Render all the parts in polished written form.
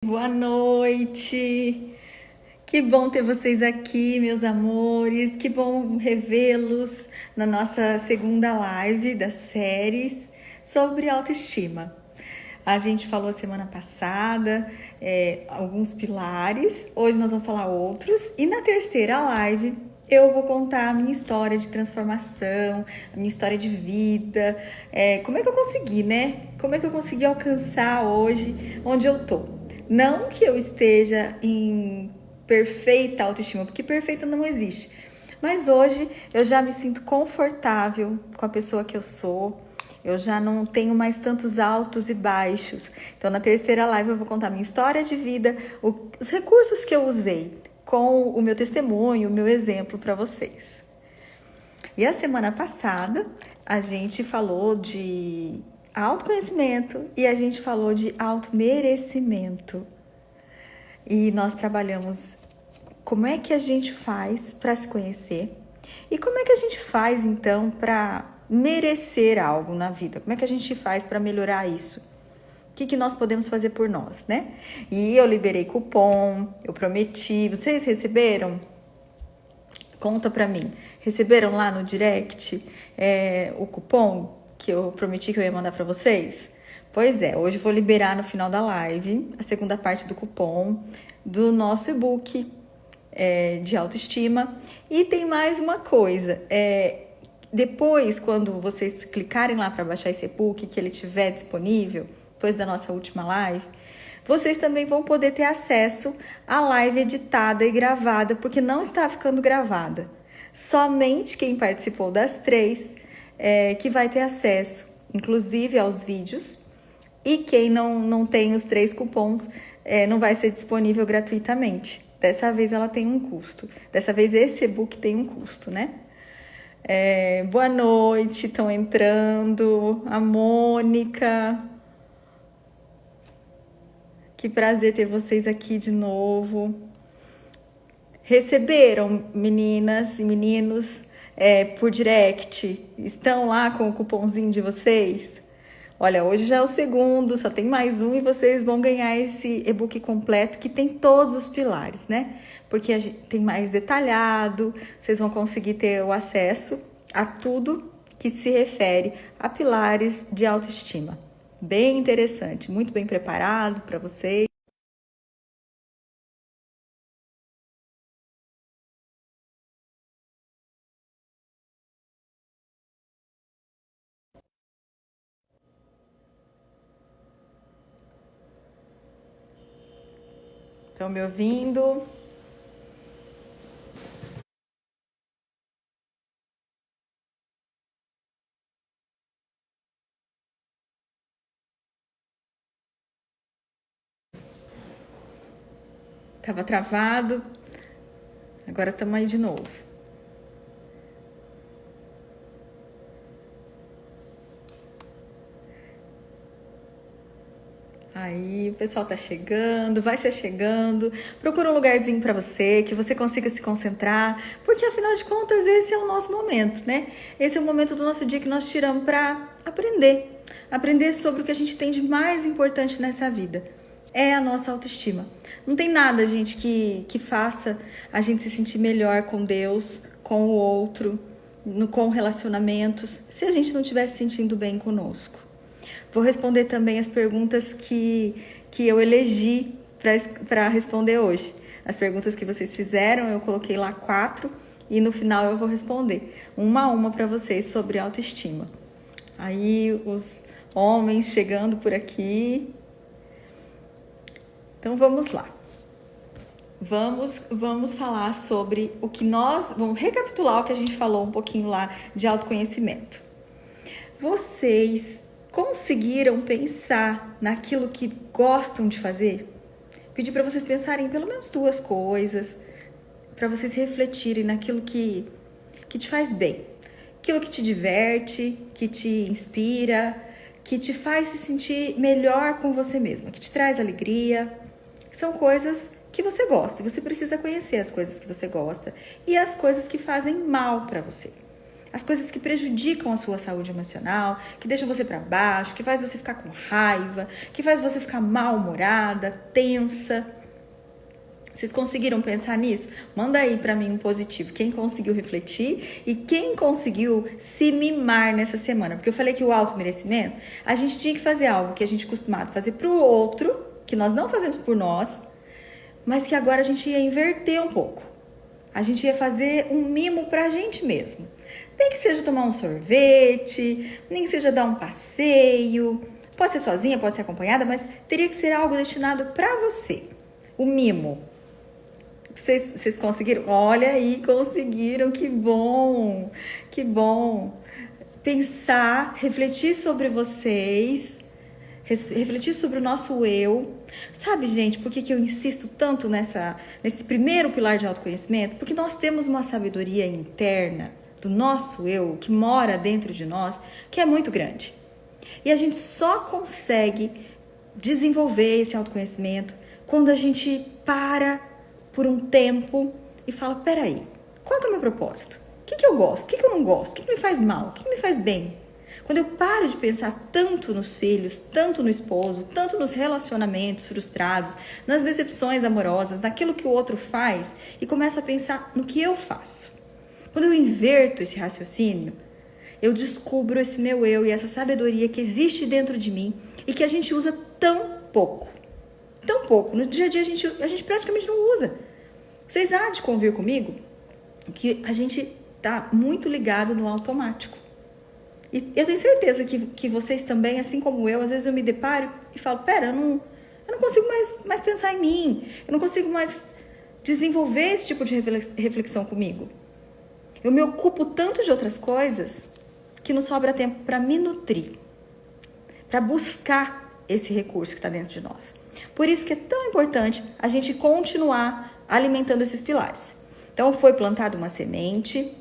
Boa noite! Que bom ter vocês aqui, meus amores. Que bom revê-los na nossa segunda live das séries sobre autoestima. A gente falou semana passada alguns pilares, hoje nós vamos falar outros, e na terceira live eu vou contar a minha história de transformação, a minha história de vida, como é que eu consegui, né? Como é que eu consegui alcançar hoje onde eu tô. Não que eu esteja em perfeita autoestima, porque perfeita não existe. Mas hoje eu já me sinto confortável com a pessoa que eu sou. Eu já não tenho mais tantos altos e baixos. Então, na terceira live eu vou contar minha história de vida, os recursos que eu usei com o meu testemunho, o meu exemplo para vocês. E a semana passada a gente falou de autoconhecimento e a gente falou de automerecimento. E nós trabalhamos como é que a gente faz para se conhecer e como é que a gente faz então para merecer algo na vida. Como é que a gente faz para melhorar isso? O que nós podemos fazer por nós, né? E eu liberei cupom, eu prometi. Vocês receberam? Conta pra mim. Receberam lá no direct o cupom que eu prometi que eu ia mandar pra vocês? Pois é, hoje eu vou liberar no final da live a segunda parte do cupom do nosso e-book de autoestima. E tem mais uma coisa. Depois, quando vocês clicarem lá para baixar esse e-book, que ele estiver disponível, depois da nossa última live, vocês também vão poder ter acesso à live editada e gravada, porque não está ficando gravada. Somente quem participou das três que vai ter acesso, inclusive aos vídeos, e quem não tem os 3 cupons não vai ser disponível gratuitamente. Dessa vez ela tem um custo. Dessa vez esse e-book tem um custo, né? Boa noite, estão entrando. A Mônica. Que prazer ter vocês aqui de novo. Receberam, meninas e meninos, por direct? Estão lá com o cupomzinho de vocês? Olha, hoje já é o segundo, só tem mais um e vocês vão ganhar esse e-book completo que tem todos os pilares, né? Porque a gente tem mais detalhado, vocês vão conseguir ter o acesso a tudo que se refere a pilares de autoestima. Bem interessante, muito bem preparado para vocês. Estão me ouvindo? Tava travado, agora estamos aí de novo. Aí, o pessoal tá chegando, vai ser chegando. Procura um lugarzinho para você, que você consiga se concentrar, porque afinal de contas esse é o nosso momento, né? Esse é o momento do nosso dia que nós tiramos para aprender sobre o que a gente tem de mais importante nessa vida. É a nossa autoestima. Não tem nada, gente, que faça a gente se sentir melhor com Deus, com o outro, com relacionamentos, se a gente não estiver se sentindo bem conosco. Vou responder também as perguntas que eu elegi para responder hoje. As perguntas que vocês fizeram, eu coloquei lá 4 e no final eu vou responder uma a uma para vocês sobre autoestima. Aí os homens chegando por aqui. Então vamos lá. Vamos falar sobre o que vamos recapitular o que a gente falou um pouquinho lá de autoconhecimento. Vocês conseguiram pensar naquilo que gostam de fazer? Pedi para vocês pensarem em pelo menos 2 coisas, para vocês refletirem naquilo que te faz bem, aquilo que te diverte, que te inspira, que te faz se sentir melhor com você mesma, que te traz alegria. São coisas que você gosta, e você precisa conhecer as coisas que você gosta e as coisas que fazem mal para você. As coisas que prejudicam a sua saúde emocional, que deixam você para baixo, que faz você ficar com raiva, que faz você ficar mal-humorada, tensa. Vocês conseguiram pensar nisso? Manda aí para mim um positivo. Quem conseguiu refletir e quem conseguiu se mimar nessa semana. Porque eu falei que o auto-merecimento, a gente tinha que fazer algo que a gente é acostumado a fazer para o outro, que nós não fazemos por nós, mas que agora a gente ia inverter um pouco. A gente ia fazer um mimo para a gente mesmo. Nem que seja tomar um sorvete, nem que seja dar um passeio. Pode ser sozinha, pode ser acompanhada, mas teria que ser algo destinado para você. O mimo. Vocês conseguiram? Olha aí, conseguiram, que bom, que bom. Pensar, refletir sobre vocês, refletir sobre o nosso eu. Sabe, gente, por que eu insisto tanto nesse primeiro pilar de autoconhecimento? Porque nós temos uma sabedoria interna do nosso eu, que mora dentro de nós, que é muito grande. E a gente só consegue desenvolver esse autoconhecimento quando a gente para por um tempo e fala, peraí, qual que é o meu propósito? O que eu gosto? O que eu não gosto? O que me faz mal? O que me faz bem? Quando eu paro de pensar tanto nos filhos, tanto no esposo, tanto nos relacionamentos frustrados, nas decepções amorosas, naquilo que o outro faz e começo a pensar no que eu faço. Quando eu inverto esse raciocínio, eu descubro esse meu eu e essa sabedoria que existe dentro de mim e que a gente usa tão pouco. Tão pouco. No dia a dia a gente praticamente não usa. Vocês há de convir comigo que a gente está muito ligado no automático. E eu tenho certeza que vocês também, assim como eu, às vezes eu me deparo e falo, pera, eu não consigo mais pensar em mim. Eu não consigo mais desenvolver esse tipo de reflexão comigo. Eu me ocupo tanto de outras coisas que não sobra tempo para me nutrir, para buscar esse recurso que está dentro de nós. Por isso que é tão importante a gente continuar alimentando esses pilares. Então foi plantada uma semente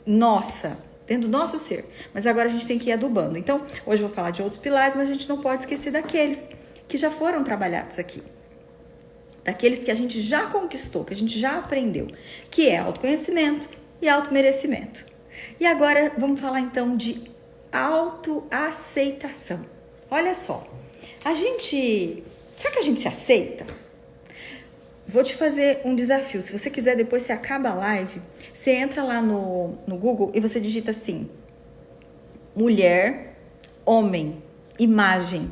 nossa, dentro do nosso ser, mas agora a gente tem que ir adubando. Então hoje eu vou falar de outros pilares, mas a gente não pode esquecer daqueles que já foram trabalhados aqui. Daqueles que a gente já conquistou, que a gente já aprendeu, que é autoconhecimento e automerecimento. E agora vamos falar então de autoaceitação. Olha só, será que a gente se aceita? Vou te fazer um desafio. Se você quiser, depois você acaba a live, você entra lá no Google e você digita assim, mulher, homem, imagem,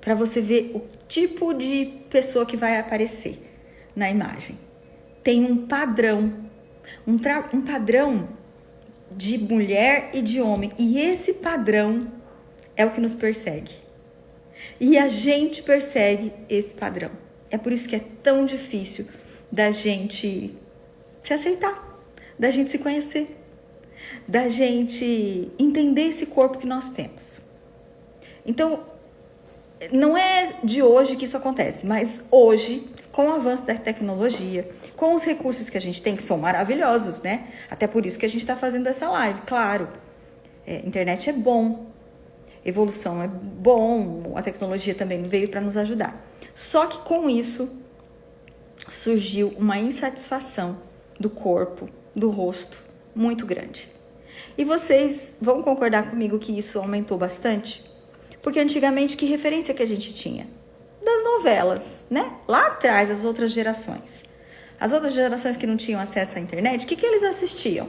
para você ver o tipo de pessoa que vai aparecer na imagem. Tem um padrão, um padrão de mulher e de homem, e esse padrão é o que nos persegue. E a gente persegue esse padrão. É por isso que é tão difícil da gente se aceitar, da gente se conhecer, da gente entender esse corpo que nós temos. Então, não é de hoje que isso acontece, mas hoje, com o avanço da tecnologia, com os recursos que a gente tem, que são maravilhosos, né? Até por isso que a gente está fazendo essa live, claro. Internet é bom, evolução é bom, a tecnologia também veio para nos ajudar. Só que com isso surgiu uma insatisfação do corpo, do rosto, muito grande. E vocês vão concordar comigo que isso aumentou bastante? Porque antigamente, que referência que a gente tinha? Das novelas, né? Lá atrás, as outras gerações. As outras gerações que não tinham acesso à internet, o que eles assistiam?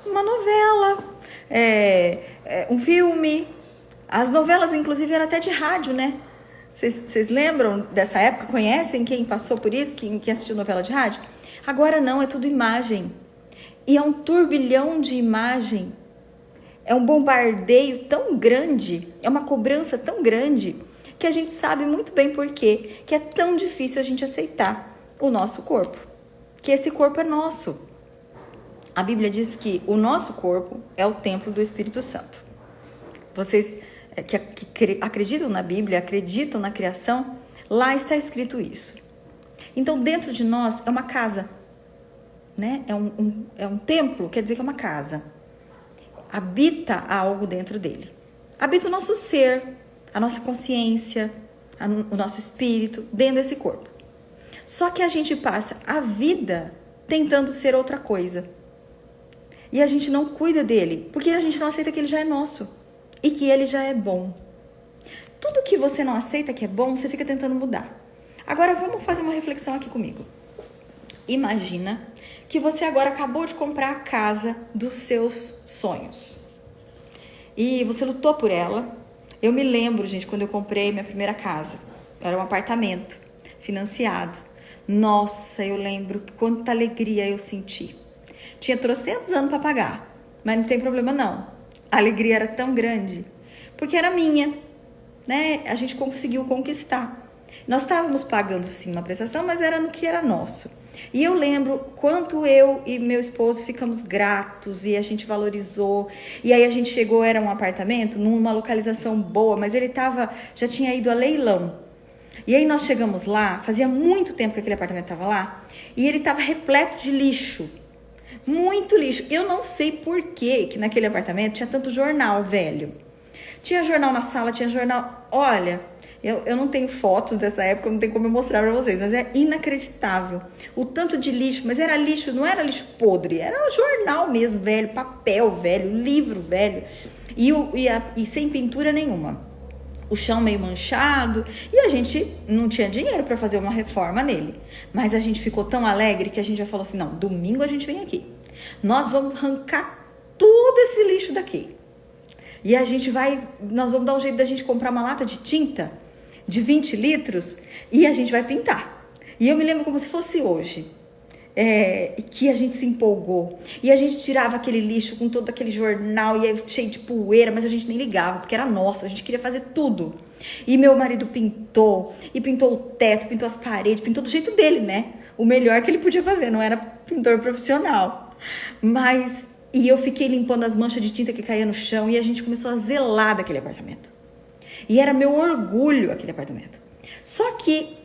Uma novela, um filme. As novelas, inclusive, eram até de rádio, né? Vocês lembram dessa época? Conhecem quem passou por isso? Quem assistiu novela de rádio? Agora não, é tudo imagem. E é um turbilhão de imagem. É um bombardeio tão grande, é uma cobrança tão grande, que a gente sabe muito bem por quê, que é tão difícil a gente aceitar o nosso corpo. Que esse corpo é nosso. A Bíblia diz que o nosso corpo é o templo do Espírito Santo. Vocês que acreditam na Bíblia, acreditam na criação, lá está escrito isso. Então, dentro de nós é uma casa, né? É um templo, quer dizer que é uma casa. Habita algo dentro dele. Habita o nosso ser, a nossa consciência, o nosso espírito dentro desse corpo. Só que a gente passa a vida tentando ser outra coisa. E a gente não cuida dele, porque a gente não aceita que ele já é nosso e que ele já é bom. Tudo que você não aceita que é bom, você fica tentando mudar. Agora vamos fazer uma reflexão aqui comigo. Imagina que você agora acabou de comprar a casa dos seus sonhos. E você lutou por ela. Eu me lembro, gente, quando eu comprei minha primeira casa. Era um apartamento financiado. Nossa, eu lembro quanta alegria eu senti. Tinha trocentos anos para pagar, mas não tem problema não. A alegria era tão grande, porque era minha, né? A gente conseguiu conquistar. Nós estávamos pagando sim uma prestação, mas era no que era nosso. E eu lembro quanto eu e meu esposo ficamos gratos e a gente valorizou. E aí a gente chegou, era um apartamento numa localização boa, mas ele já tinha ido a leilão. E aí nós chegamos lá, fazia muito tempo que aquele apartamento estava lá, e ele estava repleto de lixo. Muito lixo. Eu não sei por que naquele apartamento tinha tanto jornal velho. Tinha jornal na sala, tinha jornal... Olha, eu não tenho fotos dessa época, não tenho como eu mostrar pra vocês, mas é inacreditável. O tanto de lixo, mas era lixo, não era lixo podre, era um jornal mesmo, velho, papel velho, livro velho, e sem pintura nenhuma. O chão meio manchado, e a gente não tinha dinheiro para fazer uma reforma nele. Mas a gente ficou tão alegre que a gente já falou assim, não, domingo a gente vem aqui. Nós vamos arrancar todo esse lixo daqui. E nós vamos dar um jeito da gente comprar uma lata de tinta de 20 litros e a gente vai pintar. E eu me lembro como se fosse hoje. Que a gente se empolgou e a gente tirava aquele lixo com todo aquele jornal e aí cheio de poeira, mas a gente nem ligava, porque era nosso, a gente queria fazer tudo. E meu marido pintou o teto, pintou as paredes, pintou do jeito dele, né? O melhor que ele podia fazer, não era pintor profissional. E eu fiquei limpando as manchas de tinta que caía no chão e a gente começou a zelar daquele apartamento. E era meu orgulho aquele apartamento. Só que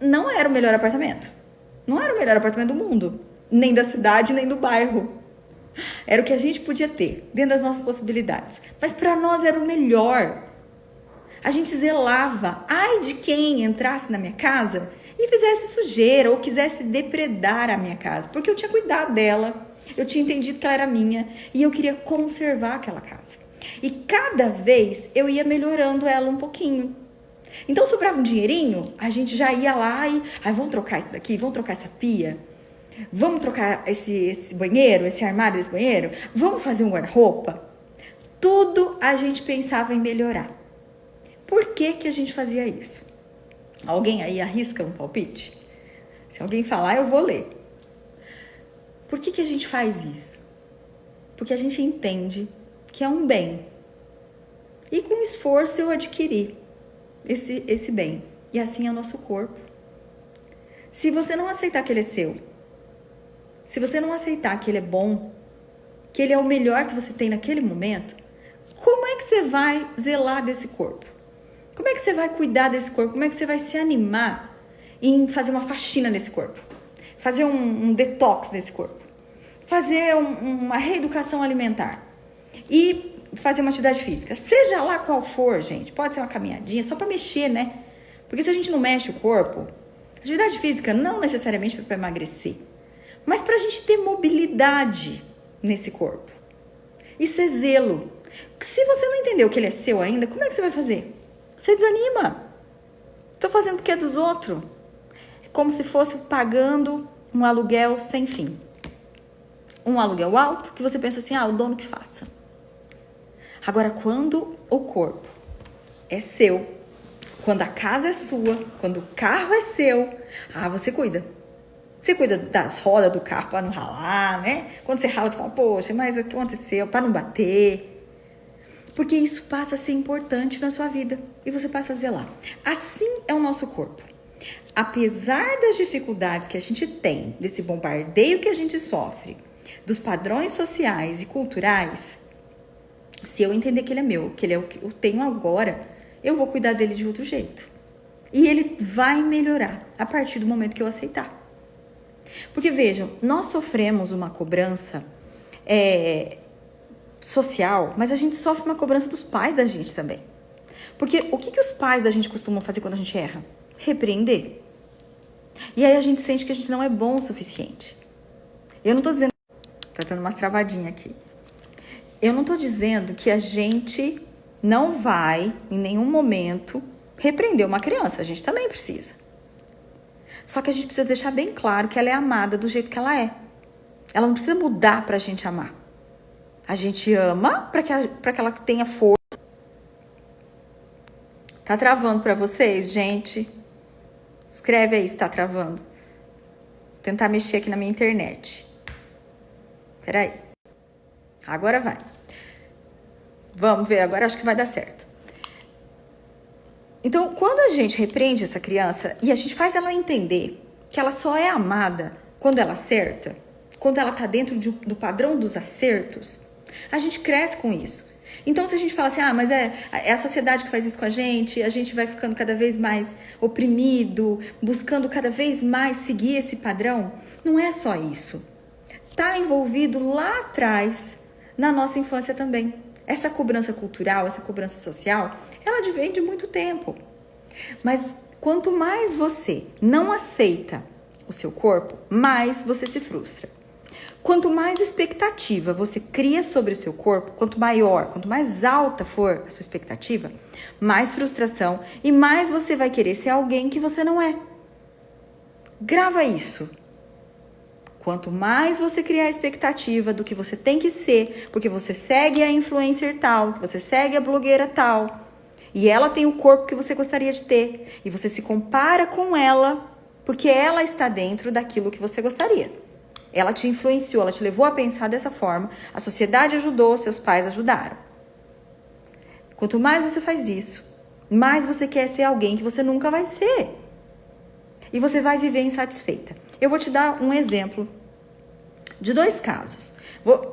não era o melhor apartamento. Não era o melhor apartamento do mundo, nem da cidade, nem do bairro. Era o que a gente podia ter, dentro das nossas possibilidades. Mas para nós era o melhor. A gente zelava. Ai de quem entrasse na minha casa e fizesse sujeira ou quisesse depredar a minha casa. Porque eu tinha cuidado dela, eu tinha entendido que ela era minha e eu queria conservar aquela casa. E cada vez eu ia melhorando ela um pouquinho. Então sobrava um dinheirinho, a gente já ia lá e... vamos trocar isso daqui, vamos trocar essa pia, vamos trocar esse banheiro, esse armário desse banheiro, vamos fazer um guarda-roupa. Tudo a gente pensava em melhorar. Por que a gente fazia isso? Alguém aí arrisca um palpite? Se alguém falar, eu vou ler. Por que a gente faz isso? Porque a gente entende que é um bem. E com esforço eu adquiri esse bem. E assim é o nosso corpo. Se você não aceitar que ele é seu, se você não aceitar que ele é bom, que ele é o melhor que você tem naquele momento, como é que você vai zelar desse corpo? Como é que você vai cuidar desse corpo? Como é que você vai se animar em fazer uma faxina nesse corpo? Fazer um detox nesse corpo? Fazer uma reeducação alimentar? E fazer uma atividade física, seja lá qual for, gente, pode ser uma caminhadinha, só para mexer, né? Porque se a gente não mexe o corpo, atividade física não necessariamente para emagrecer, mas para a gente ter mobilidade nesse corpo. Isso é zelo. Se você não entendeu que ele é seu ainda, como é que você vai fazer? Você desanima. Estou fazendo porque é dos outros. É como se fosse pagando um aluguel sem fim. Um aluguel alto que você pensa assim, o dono que faça. Agora, quando o corpo é seu, quando a casa é sua, quando o carro é seu, você cuida. Você cuida das rodas do carro para não ralar, né? Quando você rala, você fala, poxa, mas o que aconteceu? Para não bater. Porque isso passa a ser importante na sua vida e você passa a zelar. Assim é o nosso corpo. Apesar das dificuldades que a gente tem, desse bombardeio que a gente sofre, dos padrões sociais e culturais, se eu entender que ele é meu, que ele é o que eu tenho agora, eu vou cuidar dele de outro jeito. E ele vai melhorar a partir do momento que eu aceitar. Porque vejam, nós sofremos uma cobrança social, mas a gente sofre uma cobrança dos pais da gente também. Porque o que os pais da gente costumam fazer quando a gente erra? Repreender. E aí a gente sente que a gente não é bom o suficiente. Eu não tô dizendo Tá dando umas travadinhas aqui. Eu não tô dizendo que a gente não vai, em nenhum momento, repreender uma criança. A gente também precisa. Só que a gente precisa deixar bem claro que ela é amada do jeito que ela é. Ela não precisa mudar pra gente amar. A gente ama pra que ela tenha força. Tá travando pra vocês, gente? Escreve aí se tá travando. Vou tentar mexer aqui na minha internet. Peraí. Agora vai. Vamos ver, agora acho que vai dar certo. Então, quando a gente repreende essa criança e a gente faz ela entender que ela só é amada quando ela acerta, quando ela tá dentro do padrão dos acertos, a gente cresce com isso. Então, se a gente fala assim, mas é a sociedade que faz isso com a gente vai ficando cada vez mais oprimido, buscando cada vez mais seguir esse padrão, não é só isso. Tá envolvido lá atrás, na nossa infância também. Essa cobrança cultural, essa cobrança social, ela vem de muito tempo. Mas quanto mais você não aceita o seu corpo, mais você se frustra. Quanto mais expectativa você cria sobre o seu corpo, quanto mais alta for a sua expectativa, mais frustração e mais você vai querer ser alguém que você não é. Grava isso. Quanto mais você criar a expectativa do que você tem que ser, porque você segue a influencer tal, que você segue a blogueira tal, e ela tem o corpo que você gostaria de ter, e você se compara com ela, porque ela está dentro daquilo que você gostaria. Ela te influenciou, ela te levou a pensar dessa forma, a sociedade ajudou, seus pais ajudaram. Quanto mais você faz isso, mais você quer ser alguém que você nunca vai ser. E você vai viver insatisfeita. Eu vou te dar um exemplo de 2 casos.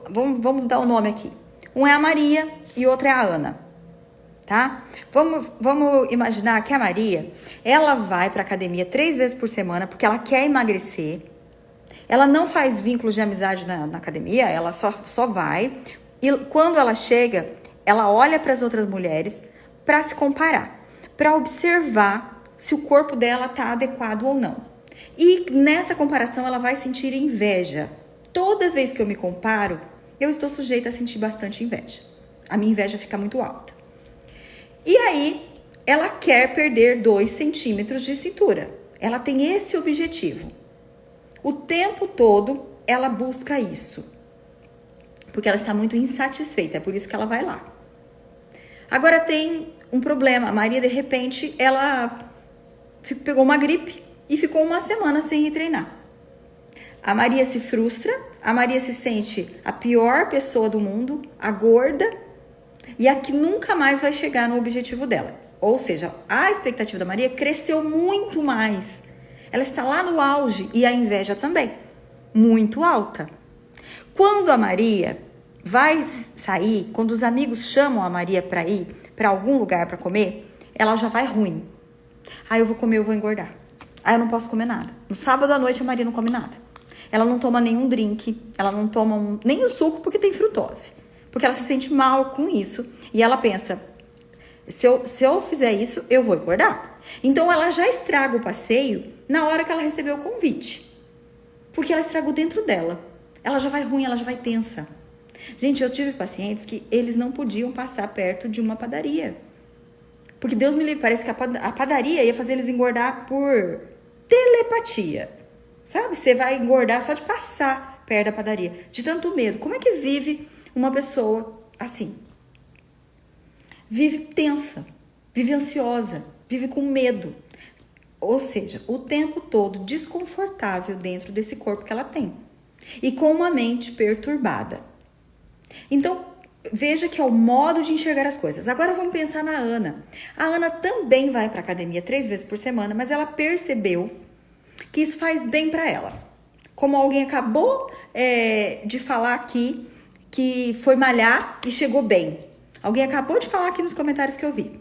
Vamos dar o nome aqui. Um é a Maria e outro é a Ana. Tá? Vamos imaginar que a Maria, ela vai para academia 3 vezes por semana porque ela quer emagrecer. Ela não faz vínculos de amizade na academia, ela só vai. E quando ela chega, ela olha para as outras mulheres para se comparar, para observar se o corpo dela está adequado ou não. E nessa comparação ela vai sentir inveja. Toda vez que eu me comparo, eu estou sujeita a sentir bastante inveja. A minha inveja fica muito alta. E aí, ela quer perder 2 centímetros de cintura. Ela tem esse objetivo. O tempo todo, ela busca isso. Porque ela está muito insatisfeita, é por isso que ela vai lá. Agora tem um problema. A Maria, de repente, ela pegou uma gripe e ficou 1 semana sem ir treinar. A Maria se frustra, a Maria se sente a pior pessoa do mundo, a gorda, e a que nunca mais vai chegar no objetivo dela. Ou seja, a expectativa da Maria cresceu muito mais. Ela está lá no auge e a inveja também, muito alta. Quando a Maria vai sair, quando os amigos chamam a Maria para ir para algum lugar para comer, ela já vai ruim. Eu vou comer, eu vou engordar. Eu não posso comer nada. No sábado à noite a Maria não come nada. Ela não toma nenhum drink, ela não toma nem o suco porque tem frutose. Porque ela se sente mal com isso e ela pensa, se eu fizer isso, eu vou engordar. Então ela já estraga o passeio na hora que ela recebeu o convite. Porque ela estragou dentro dela. Ela já vai ruim, ela já vai tensa. Gente, eu tive pacientes que eles não podiam passar perto de uma padaria. Porque Deus me livre, parece que a padaria ia fazer eles engordar por telepatia. Sabe? Você vai engordar só de passar perto da padaria. De tanto medo. Como é que vive uma pessoa assim? Vive tensa, vive ansiosa, vive com medo. Ou seja, o tempo todo desconfortável dentro desse corpo que ela tem. E com uma mente perturbada. Então, veja que é o modo de enxergar as coisas. Agora vamos pensar na Ana. A Ana também vai para a academia 3 vezes por semana, mas ela percebeu que isso faz bem para ela. Como alguém acabou de falar aqui, que foi malhar e chegou bem. Alguém acabou de falar aqui nos comentários que eu vi.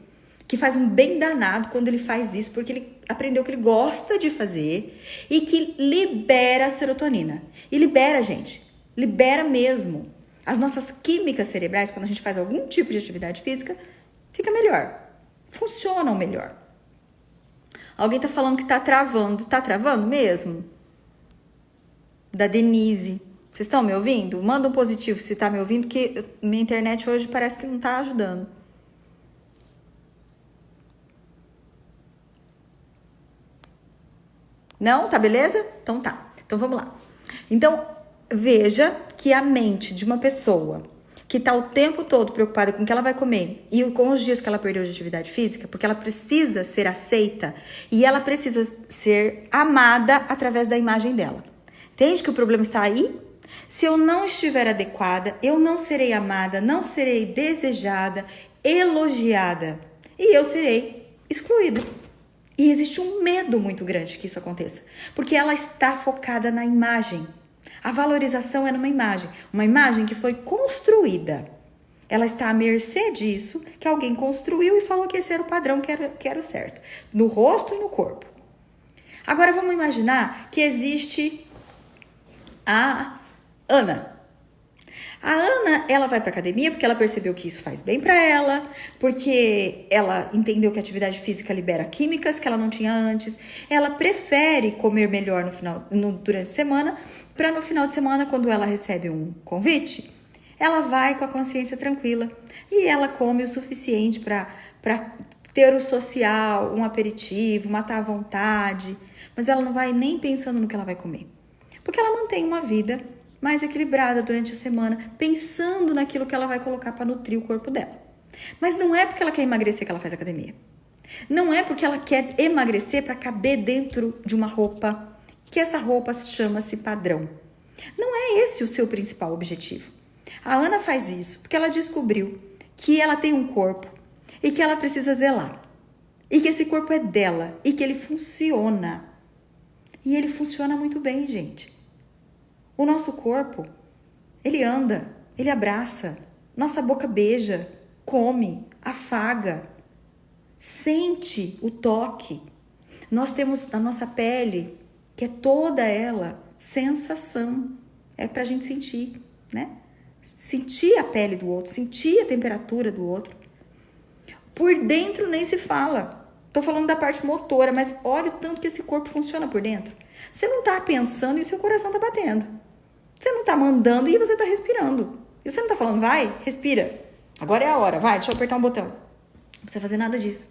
Que faz um bem danado quando ele faz isso, porque ele aprendeu que ele gosta de fazer e que libera a serotonina. E libera, gente. Libera mesmo. As nossas químicas cerebrais, quando a gente faz algum tipo de atividade física, fica melhor. Funcionam melhor. Alguém tá falando que tá travando. Tá travando mesmo? Da Denise. Vocês estão me ouvindo? Manda um positivo se tá me ouvindo, que minha internet hoje parece que não tá ajudando. Não? Tá beleza? Então tá. Então vamos lá. Então, veja que a mente de uma pessoa que tá o tempo todo preocupada com o que ela vai comer e com os dias que ela perdeu de atividade física, porque ela precisa ser aceita e ela precisa ser amada através da imagem dela. Entende que o problema está aí? Se eu não estiver adequada, eu não serei amada, não serei desejada, elogiada e eu serei excluída. E existe um medo muito grande que isso aconteça, porque ela está focada na imagem. A valorização é numa imagem, uma imagem que foi construída. Ela está à mercê disso, que alguém construiu e falou que esse era o padrão, que era o certo, no rosto e no corpo. Agora vamos imaginar que existe a Ana. A Ana, ela vai pra academia porque ela percebeu que isso faz bem pra ela, porque ela entendeu que a atividade física libera químicas que ela não tinha antes. Ela prefere comer melhor durante a semana, para no final de semana, quando ela recebe um convite, ela vai com a consciência tranquila e ela come o suficiente para ter o social, um aperitivo, matar a vontade, mas ela não vai nem pensando no que ela vai comer, porque ela mantém uma vida mais equilibrada durante a semana, pensando naquilo que ela vai colocar para nutrir o corpo dela. Mas não é porque ela quer emagrecer que ela faz academia. Não é porque ela quer emagrecer para caber dentro de uma roupa, que essa roupa chama-se padrão. Não é esse o seu principal objetivo. A Ana faz isso porque ela descobriu que ela tem um corpo e que ela precisa zelar. E que esse corpo é dela e que ele funciona. E ele funciona muito bem, gente. O nosso corpo, ele anda, ele abraça, nossa boca beija, come, afaga, sente o toque. Nós temos a nossa pele, que é toda ela sensação, é pra gente sentir, né? Sentir a pele do outro, sentir a temperatura do outro. Por dentro nem se fala. Tô falando da parte motora, mas olha o tanto que esse corpo funciona por dentro. Você não tá pensando e o seu coração tá batendo. Você não tá mandando e você tá respirando. E você não tá falando, vai, respira. Agora é a hora, vai, deixa eu apertar um botão. Não precisa fazer nada disso.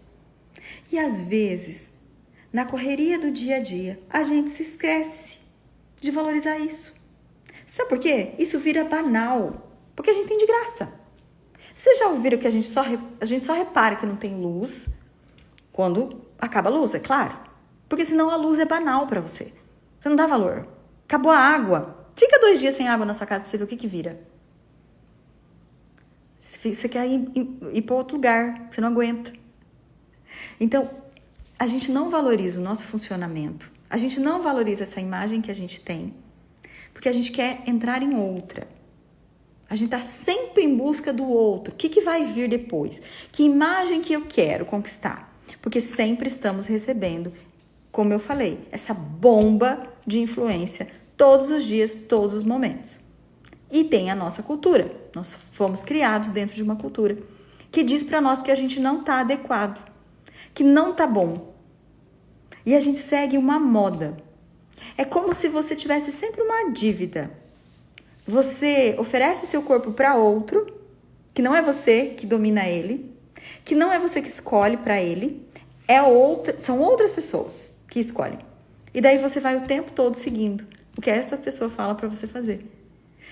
E às vezes, na correria do dia a dia, a gente se esquece de valorizar isso. Sabe por quê? Isso vira banal. Porque a gente tem de graça. Vocês já ouviram que a gente só repara que não tem luz quando acaba a luz, é claro. Porque senão a luz é banal pra você. Você não dá valor. Acabou a água. Fica 2 dias sem água na sua casa pra você ver o que vira. Você quer ir para outro lugar, você não aguenta. Então, a gente não valoriza o nosso funcionamento. A gente não valoriza essa imagem que a gente tem, porque a gente quer entrar em outra. A gente tá sempre em busca do outro. O que vai vir depois? Que imagem que eu quero conquistar? Porque sempre estamos recebendo, como eu falei, essa bomba de influência todos os dias, todos os momentos. E tem a nossa cultura. Nós fomos criados dentro de uma cultura que diz para nós que a gente não tá adequado, que não tá bom. E a gente segue uma moda. É como se você tivesse sempre uma dívida. Você oferece seu corpo para outro, que não é você que domina ele, que não é você que escolhe para ele, são outras pessoas que escolhem. E daí você vai o tempo todo seguindo o que essa pessoa fala para você fazer.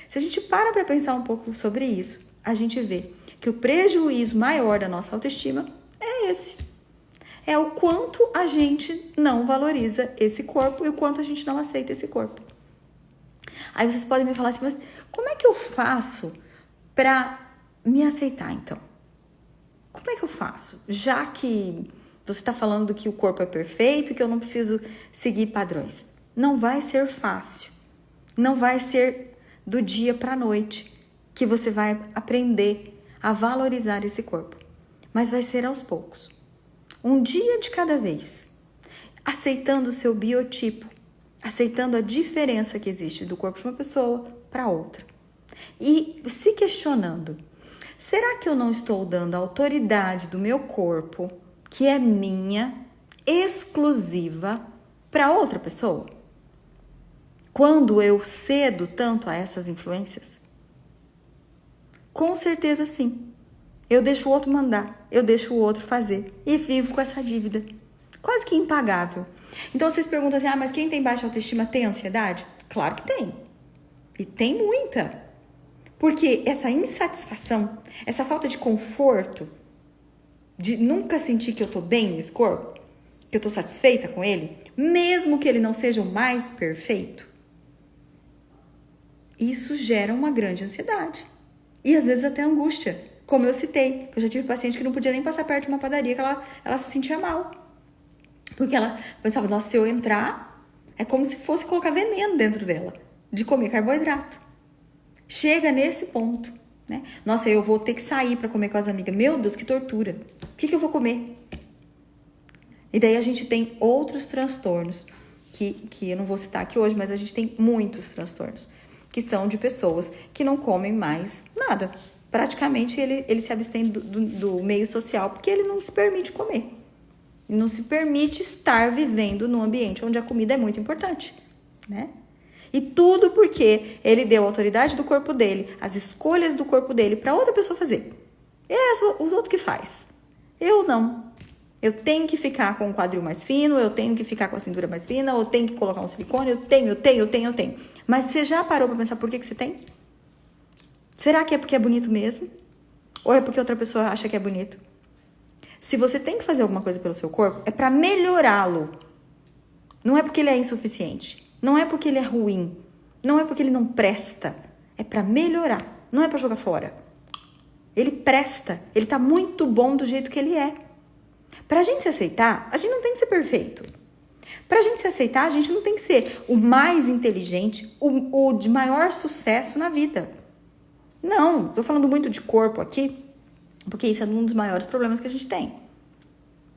Se a gente para pensar um pouco sobre isso, a gente vê que o prejuízo maior da nossa autoestima é esse. É o quanto a gente não valoriza esse corpo e o quanto a gente não aceita esse corpo. Aí vocês podem me falar assim, mas como é que eu faço para me aceitar, então? Como é que eu faço? Já que você está falando que o corpo é perfeito, que eu não preciso seguir padrões. Não vai ser fácil. Não vai ser do dia para a noite que você vai aprender a valorizar esse corpo. Mas vai ser aos poucos. Um dia de cada vez. Aceitando o seu biotipo. Aceitando a diferença que existe do corpo de uma pessoa para outra. E se questionando. Será que eu não estou dando a autoridade do meu corpo, que é minha, exclusiva, para outra pessoa? quando eu cedo tanto a essas influências? Com certeza sim. Eu deixo o outro mandar, eu deixo o outro fazer e vivo com essa dívida, quase que impagável. Então vocês perguntam assim, mas quem tem baixa autoestima tem ansiedade? Claro que tem. E tem muita. Porque essa insatisfação, essa falta de conforto, de nunca sentir que eu tô bem nesse corpo, que eu tô satisfeita com ele, mesmo que ele não seja o mais perfeito, isso gera uma grande ansiedade. E às vezes até angústia, como eu citei. Eu já tive paciente que não podia nem passar perto de uma padaria, que ela se sentia mal. Porque ela pensava, nossa, se eu entrar, é como se fosse colocar veneno dentro dela, de comer carboidrato. Chega nesse ponto, né? Nossa, eu vou ter que sair para comer com as amigas. Meu Deus, que tortura. O que eu vou comer? E daí a gente tem outros transtornos, que eu não vou citar aqui hoje, mas a gente tem muitos transtornos, que são de pessoas que não comem mais nada. Praticamente ele se abstém do meio social porque ele não se permite comer. Não se permite estar vivendo num ambiente onde a comida é muito importante, né? E tudo porque ele deu a autoridade do corpo dele, as escolhas do corpo dele para outra pessoa fazer. Os outros que faz. Eu não. Eu tenho que ficar com o quadril mais fino, eu tenho que ficar com a cintura mais fina, eu tenho que colocar um silicone, eu tenho. Mas você já parou para pensar por que você tem? Será que é porque é bonito mesmo? Ou é porque outra pessoa acha que é bonito? Se você tem que fazer alguma coisa pelo seu corpo, é para melhorá-lo. Não é porque ele é insuficiente. Não é porque ele é ruim. Não é porque ele não presta. É para melhorar. Não é para jogar fora. Ele presta. Ele tá muito bom do jeito que ele é. Pra gente se aceitar, a gente não tem que ser perfeito. Pra gente se aceitar, a gente não tem que ser o mais inteligente, o de maior sucesso na vida. Não, tô falando muito de corpo aqui, porque isso é um dos maiores problemas que a gente tem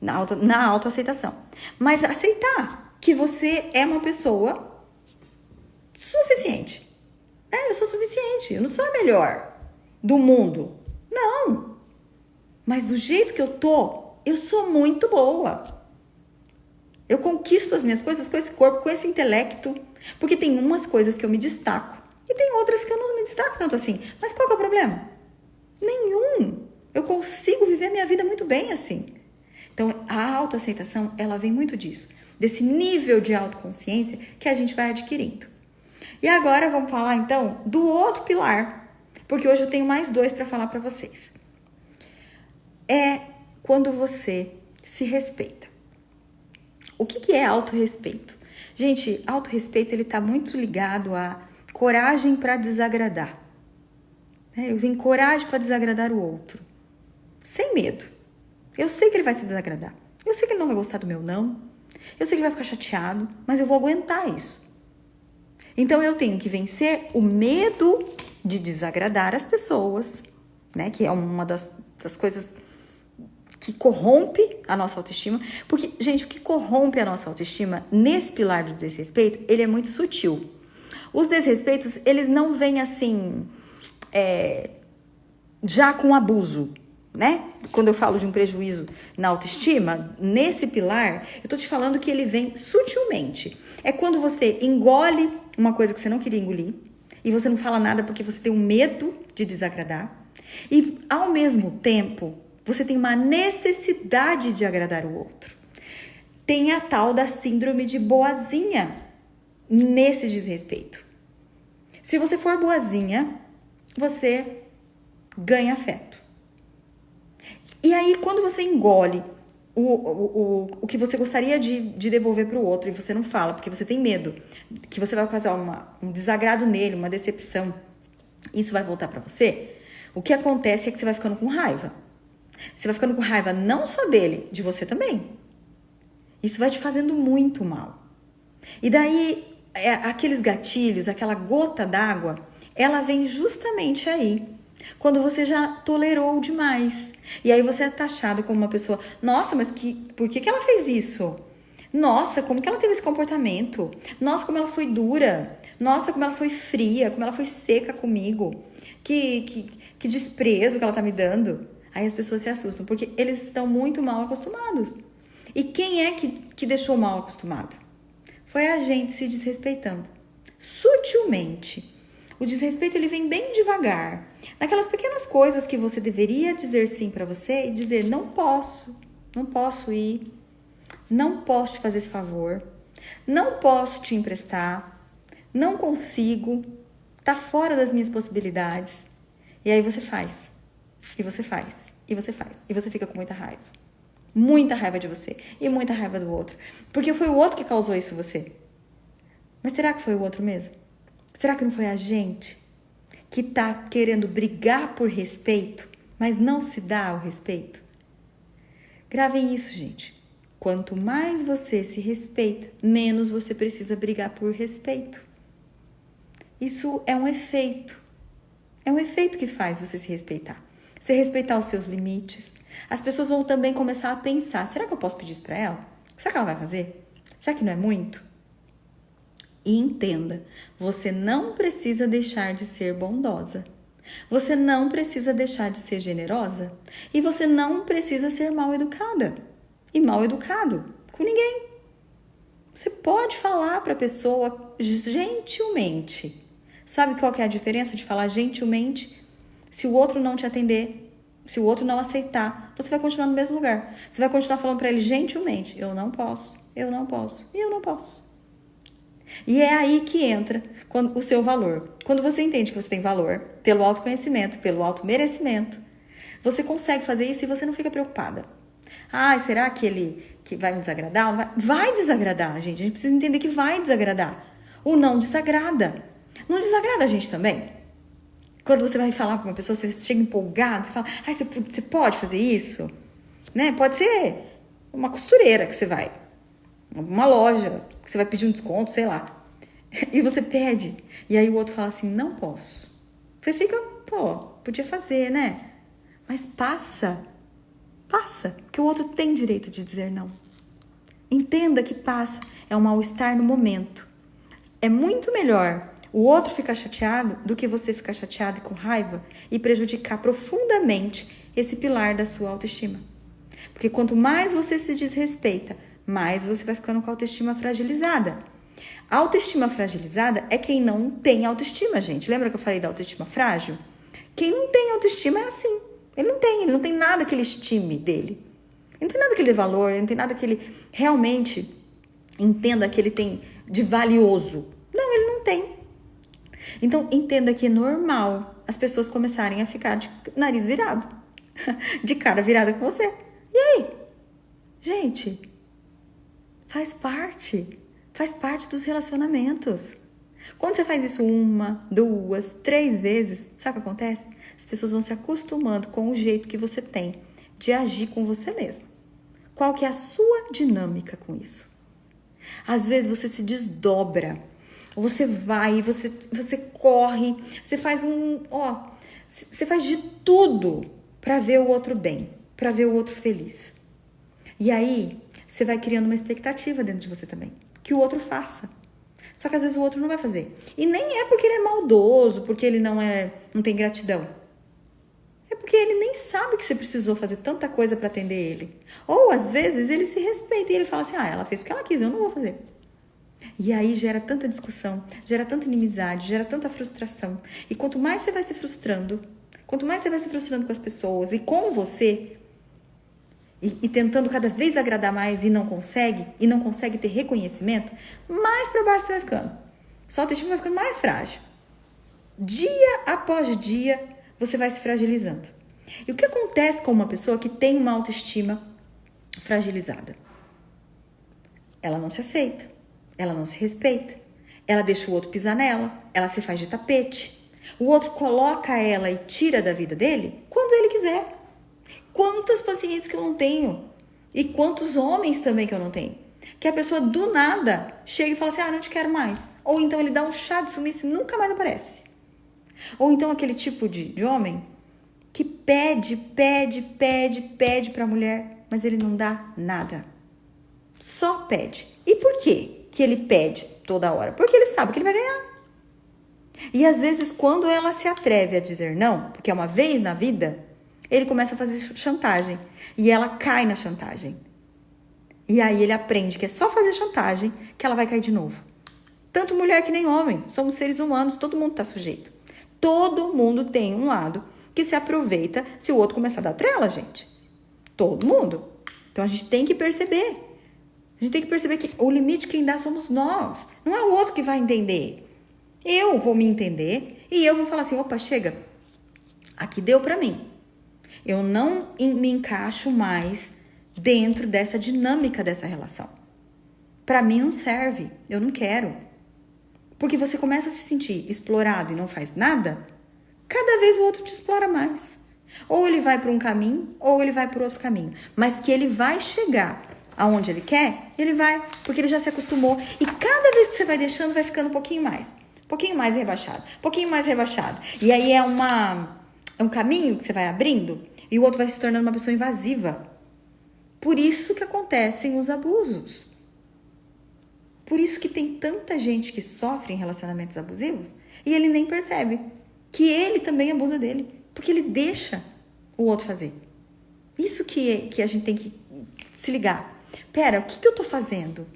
na autoaceitação. Mas aceitar que você é uma pessoa suficiente. Eu sou suficiente, eu não sou a melhor do mundo. Não. Mas do jeito que eu tô, eu sou muito boa. Eu conquisto as minhas coisas com esse corpo, com esse intelecto, porque tem umas coisas que eu me destaco e tem outras que eu não me destaco tanto assim. Mas qual que é o problema? Nenhum. Eu consigo viver minha vida muito bem assim. Então, a autoaceitação, ela vem muito disso, desse nível de autoconsciência que a gente vai adquirindo. E agora vamos falar, então, do outro pilar, porque hoje eu tenho mais 2 para falar para vocês. É quando você se respeita. O que é autorrespeito? Gente, autorrespeito, ele tá muito ligado a coragem para desagradar. Eu tenho coragem para desagradar o outro. Sem medo. Eu sei que ele vai se desagradar. Eu sei que ele não vai gostar do meu não. Eu sei que ele vai ficar chateado, mas eu vou aguentar isso. Então eu tenho que vencer o medo de desagradar as pessoas, né? Que é uma das coisas que corrompe a nossa autoestima. Porque, gente, o que corrompe a nossa autoestima nesse pilar do desrespeito, ele é muito sutil. Os desrespeitos, eles não vêm assim, já com abuso, né? Quando eu falo de um prejuízo na autoestima, nesse pilar, eu tô te falando que ele vem sutilmente. É quando você engole uma coisa que você não queria engolir e você não fala nada porque você tem um medo de desagradar e, ao mesmo tempo, você tem uma necessidade de agradar o outro. Tem a tal da síndrome de boazinha nesse desrespeito. Se você for boazinha, você ganha afeto. E aí, quando você engole o que você gostaria de devolver para o outro e você não fala, porque você tem medo que você vai causar um desagrado nele, uma decepção, isso vai voltar para você, o que acontece é que você vai ficando com raiva. Você vai ficando com raiva não só dele, de você também. Isso vai te fazendo muito mal. E daí, aqueles gatilhos, aquela gota d'água, ela vem justamente aí, quando você já tolerou demais. E aí você é taxado como uma pessoa, nossa, mas por que ela fez isso? Nossa, como que ela teve esse comportamento? Nossa, como ela foi dura. Nossa, como ela foi fria, como ela foi seca comigo. Que desprezo que ela tá me dando. Aí as pessoas se assustam, porque eles estão muito mal acostumados. E quem é que deixou mal acostumado? Foi a gente se desrespeitando. sutilmente. O desrespeito, ele vem bem devagar. Naquelas pequenas coisas que você deveria dizer sim para você e dizer, não posso ir, não posso te fazer esse favor, não posso te emprestar, não consigo, tá fora das minhas possibilidades. E aí você faz, e você faz, e você faz, e você fica com muita raiva. Muita raiva de você e muita raiva do outro. Porque foi o outro que causou isso em você. Mas será que foi o outro mesmo? Será que não foi a gente que tá querendo brigar por respeito, mas não se dá o respeito? Gravem isso, gente. Quanto mais você se respeita, menos você precisa brigar por respeito. Isso é um efeito. É um efeito que faz você se respeitar. Você respeitar os seus limites. As pessoas vão também começar a pensar, será que eu posso pedir isso para ela? Será que ela vai fazer? Será que não é muito? E entenda, você não precisa deixar de ser bondosa. Você não precisa deixar de ser generosa. E você não precisa ser mal educada. E mal educado com ninguém. Você pode falar para a pessoa gentilmente. Sabe qual que é a diferença de falar gentilmente? Se o outro não te atender, se o outro não aceitar, você vai continuar no mesmo lugar. Você vai continuar falando para ele gentilmente, eu não posso, eu não posso, e eu não posso. E é aí que entra o seu valor. Quando você entende que você tem valor pelo autoconhecimento, pelo automerecimento, você consegue fazer isso e você não fica preocupada. Ah, será que ele vai me desagradar? Vai desagradar, gente. A gente precisa entender que vai desagradar. O não desagrada. Não desagrada a gente também? Quando você vai falar para uma pessoa, você chega empolgado, você fala, você pode fazer isso? Né? Pode ser uma costureira que você vai, uma loja que você vai pedir um desconto, sei lá. E você pede. E aí o outro fala assim, não posso. Você fica, podia fazer, né? Mas passa, porque o outro tem direito de dizer não. Entenda que passa, é um mal-estar no momento. É muito melhor o outro ficar chateado do que você ficar chateado e com raiva e prejudicar profundamente esse pilar da sua autoestima. Porque quanto mais você se desrespeita, mais você vai ficando com a autoestima fragilizada. A autoestima fragilizada é quem não tem autoestima, gente. Lembra que eu falei da autoestima frágil? Quem não tem autoestima é assim. Ele não tem nada que ele estime dele. Ele não tem nada que ele dê valor, ele não tem nada que ele realmente entenda que ele tem de valioso. Não, ele não tem. Então, entenda que é normal as pessoas começarem a ficar de nariz virado, de cara virada com você. E aí? Gente, faz parte dos relacionamentos. Quando você faz isso 1, 2, 3 vezes, sabe o que acontece? As pessoas vão se acostumando com o jeito que você tem de agir com você mesmo. Qual que é a sua dinâmica com isso? Às vezes você se desdobra. Você vai, você corre, você faz você faz de tudo para ver o outro bem, para ver o outro feliz. E aí, você vai criando uma expectativa dentro de você também, que o outro faça. Só que às vezes o outro não vai fazer. E nem é porque ele é maldoso, porque ele não tem gratidão. É porque ele nem sabe que você precisou fazer tanta coisa para atender ele. Ou às vezes ele se respeita e ele fala assim, ela fez porque ela quis, eu não vou fazer. E aí gera tanta discussão, gera tanta inimizade, gera tanta frustração. E quanto mais você vai se frustrando, quanto mais você vai se frustrando com as pessoas e com você, e tentando cada vez agradar mais e não consegue ter reconhecimento, mais para baixo você vai ficando. Sua autoestima vai ficando mais frágil. Dia após dia, você vai se fragilizando. E o que acontece com uma pessoa que tem uma autoestima fragilizada? Ela não se aceita. Ela não se respeita, ela deixa o outro pisar nela, ela se faz de tapete. O outro coloca ela e tira da vida dele quando ele quiser. Quantas pacientes que eu não tenho e quantos homens também que eu não tenho. Que a pessoa do nada chega e fala assim, não te quero mais. Ou então ele dá um chá de sumiço e nunca mais aparece. Ou então aquele tipo de homem que pede pra mulher, mas ele não dá nada. Só pede. E por quê que ele pede toda hora? Porque ele sabe que ele vai ganhar. E às vezes quando ela se atreve a dizer não, porque é uma vez na vida, ele começa a fazer chantagem. E ela cai na chantagem. E aí ele aprende que é só fazer chantagem que ela vai cair de novo. Tanto mulher que nem homem. Somos seres humanos, todo mundo está sujeito. Todo mundo tem um lado que se aproveita se o outro começar a dar trela, gente. Todo mundo. Então a gente tem que perceber. A gente tem que perceber que o limite quem dá somos nós. Não é o outro que vai entender. Eu vou me entender e eu vou falar assim, opa, chega. Aqui deu pra mim. Eu não me encaixo mais dentro dessa dinâmica dessa relação. Pra mim não serve. Eu não quero. Porque você começa a se sentir explorado e não faz nada, cada vez o outro te explora mais. Ou ele vai para um caminho, ou ele vai para outro caminho. Mas que ele vai chegar aonde ele quer, ele vai, porque ele já se acostumou. E cada vez que você vai deixando, vai ficando um pouquinho mais rebaixado, um pouquinho mais rebaixado. E aí é um caminho que você vai abrindo e o outro vai se tornando uma pessoa invasiva. Por isso que acontecem os abusos. Por isso que tem tanta gente que sofre em relacionamentos abusivos e ele nem percebe que ele também abusa dele, porque ele deixa o outro fazer. Isso que a gente tem que se ligar. Pera, o que eu tô fazendo?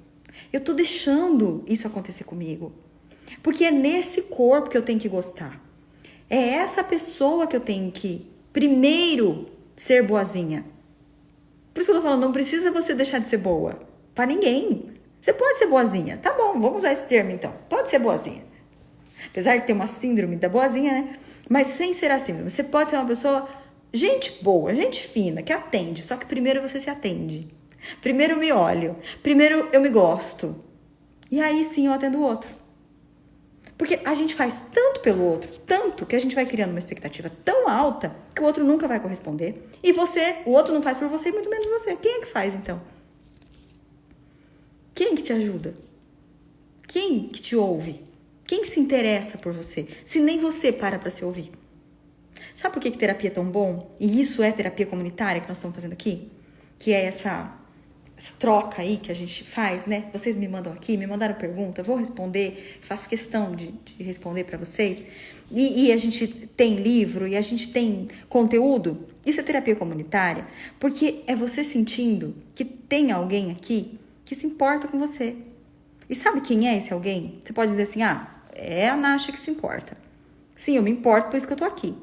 Eu tô deixando isso acontecer comigo. Porque é nesse corpo que eu tenho que gostar. É essa pessoa que eu tenho que, primeiro, ser boazinha. Por isso que eu tô falando, não precisa você deixar de ser boa. Pra ninguém. Você pode ser boazinha. Tá bom, vamos usar esse termo então. Pode ser boazinha. Apesar de ter uma síndrome da boazinha, né? Mas sem ser a síndrome. Você pode ser uma pessoa, gente boa, gente fina, que atende. Só que primeiro você se atende. Primeiro eu me olho. Primeiro eu me gosto. E aí sim eu atendo o outro. Porque a gente faz tanto pelo outro, tanto que a gente vai criando uma expectativa tão alta que o outro nunca vai corresponder. E o outro não faz por você, muito menos você. Quem é que faz então? Quem que te ajuda? Quem que te ouve? Quem se interessa por você? Se nem você para se ouvir. Sabe por que terapia é tão bom? E isso é terapia comunitária que nós estamos fazendo aqui? Que é essa troca aí que a gente faz, né? Vocês me mandam aqui, me mandaram pergunta, eu vou responder, faço questão de responder para vocês. E a gente tem livro e a gente tem conteúdo. Isso é terapia comunitária, porque é você sentindo que tem alguém aqui que se importa com você. E sabe quem é esse alguém? Você pode dizer assim, é a Nasha que se importa. Sim, eu me importo, por isso que eu tô aqui.